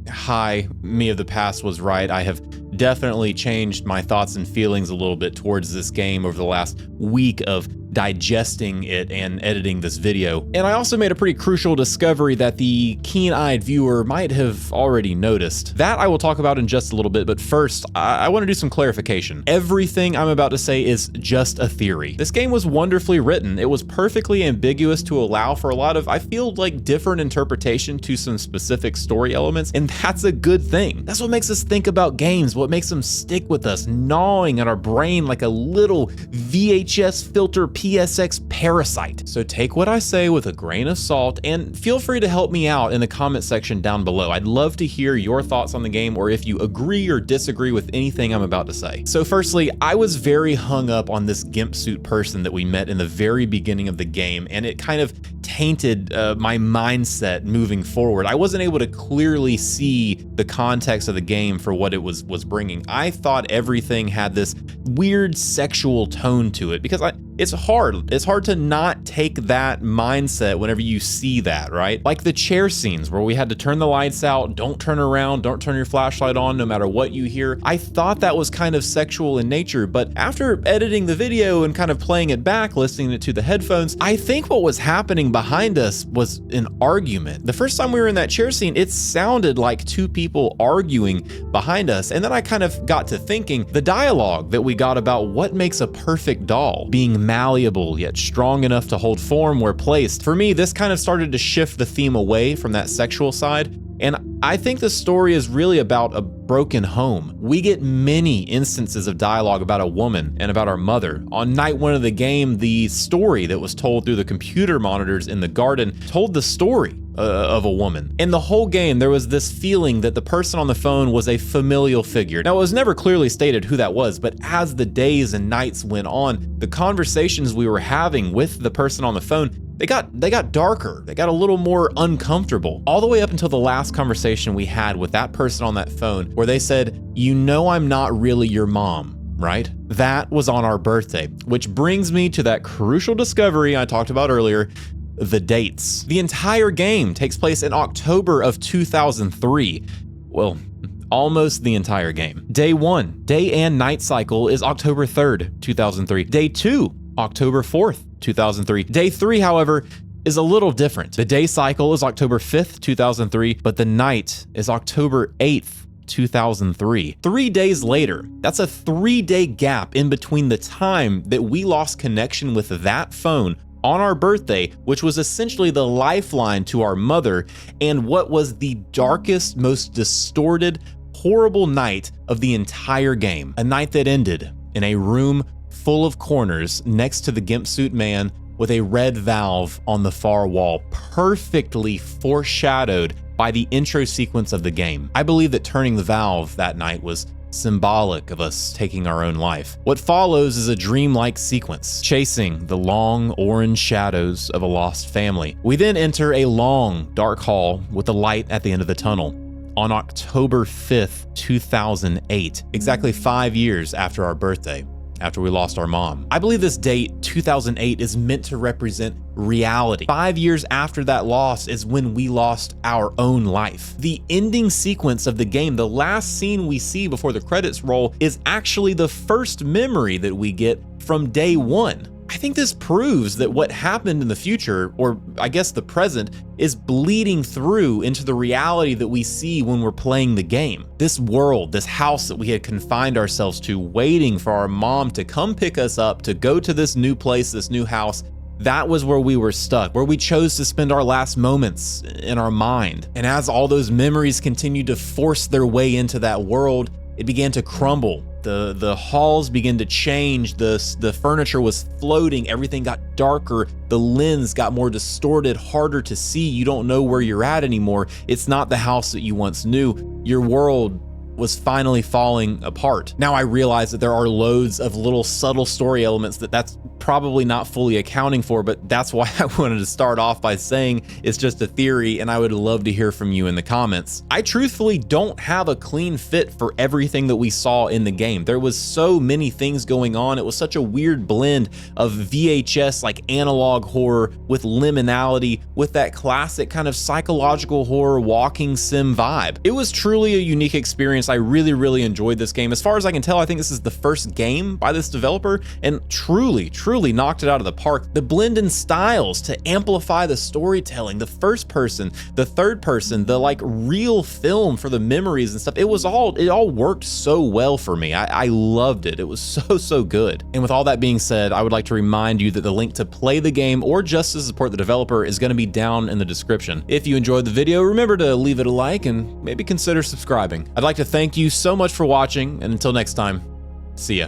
Hi, me of the past was right. I have definitely changed my thoughts and feelings a little bit towards this game over the last week of digesting it and editing this video. And I also made a pretty crucial discovery that the keen-eyed viewer might have already noticed. That I will talk about in just a little bit, but first, I want to do some clarification. Everything I'm about to say is just a theory. This game was wonderfully written. It was perfectly ambiguous to allow for a lot of, I feel like, different interpretation to some specific story elements, and that's a good thing. That's what makes us think about games, what makes them stick with us, gnawing at our brain like a little VHS filter PSX parasite. So take what I say with a grain of salt, and feel free to help me out in the comment section down below. I'd love to hear your thoughts on the game, or if you agree or disagree with anything I'm about to say. So firstly, I was very hung up on this gimp suit person that we met in the very beginning of the game, and it kind of tainted my mindset moving forward. I wasn't able to clearly see the context of the game for what it was bringing. I thought everything had this weird sexual tone to it, because it's hard to not take that mindset whenever you see that, right? Like the chair scenes where we had to turn the lights out, don't turn around, don't turn your flashlight on no matter what you hear. I thought that was kind of sexual in nature, but after editing the video and kind of playing it back, listening it to the headphones, I think what was happening behind us was an argument. The first time we were in that chair scene, it sounded like two people arguing behind us, and then I kind of got to thinking, the dialogue that we got about what makes a perfect doll, being malleable yet strong enough to hold form where placed. For me, this kind of started to shift the theme away from that sexual side, and I think the story is really about a broken home. We get many instances of dialogue about a woman and about our mother. On night one of the game, the story that was told through the computer monitors in the garden told the story of a woman. In the whole game, there was this feeling that the person on the phone was a familial figure. Now, it was never clearly stated who that was, but as the days and nights went on, the conversations we were having with the person on the phone, they got darker. They got a little more uncomfortable. All the way up until the last conversation we had with that person on that phone, where they said, "You know I'm not really your mom, right?" That was on our birthday, which brings me to that crucial discovery I talked about earlier, the dates. The entire game takes place in October of 2003. Well, almost the entire game. Day 1, day and night cycle, is October 3rd, 2003. Day 2, October 4th, 2003. Day 3, however, is a little different. The day cycle is October 5th, 2003, but the night is October 8th, 2003. 3 days later, that's a 3-day gap in between the time that we lost connection with that phone on our birthday, which was essentially the lifeline to our mother, and what was the darkest, most distorted, horrible night of the entire game. A night that ended in a room full of corners next to the gimp suit man with a red valve on the far wall, perfectly foreshadowed by the intro sequence of the game. I believe that turning the valve that night was symbolic of us taking our own life. What follows is a dreamlike sequence, chasing the long orange shadows of a lost family. We then enter a long, dark hall with a light at the end of the tunnel. On October 5th, 2008, exactly 5 years after our birthday, after we lost our mom. I believe this date, 2008, is meant to represent reality. 5 years after that loss is when we lost our own life. The ending sequence of the game, the last scene we see before the credits roll, is actually the first memory that we get from day 1. I think this proves that what happened in the future, or I guess the present, is bleeding through into the reality that we see when we're playing the game. This world, this house that we had confined ourselves to, waiting for our mom to come pick us up, to go to this new place, this new house, that was where we were stuck, where we chose to spend our last moments in our mind. And as all those memories continued to force their way into that world, it began to crumble. The halls began to change, the furniture was floating, everything got darker, the lens got more distorted, harder to see, you don't know where you're at anymore. It's not the house that you once knew. Your world was finally falling apart. Now I realize that there are loads of little subtle story elements that's probably not fully accounting for, but that's why I wanted to start off by saying it's just a theory, and I would love to hear from you in the comments. I truthfully don't have a clean fit for everything that we saw in the game. There was so many things going on. It was such a weird blend of VHS, like analog horror, with liminality, with that classic kind of psychological horror walking sim vibe. It was truly a unique experience. I really enjoyed this game. As far as I can tell, I think this is the first game by this developer, and truly knocked it out of the park. The blend in styles to amplify the storytelling, the first person, the third person, the like real film for the memories and stuff. It all worked so well for me. I loved it. It was so good. And with all that being said, I would like to remind you that the link to play the game or just to support the developer is going to be down in the description. If you enjoyed the video, remember to leave it a like and maybe consider subscribing. I'd like to thank you so much for watching, and until next time, see ya.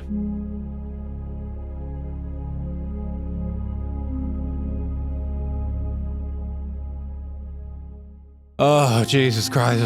Oh, Jesus Christ.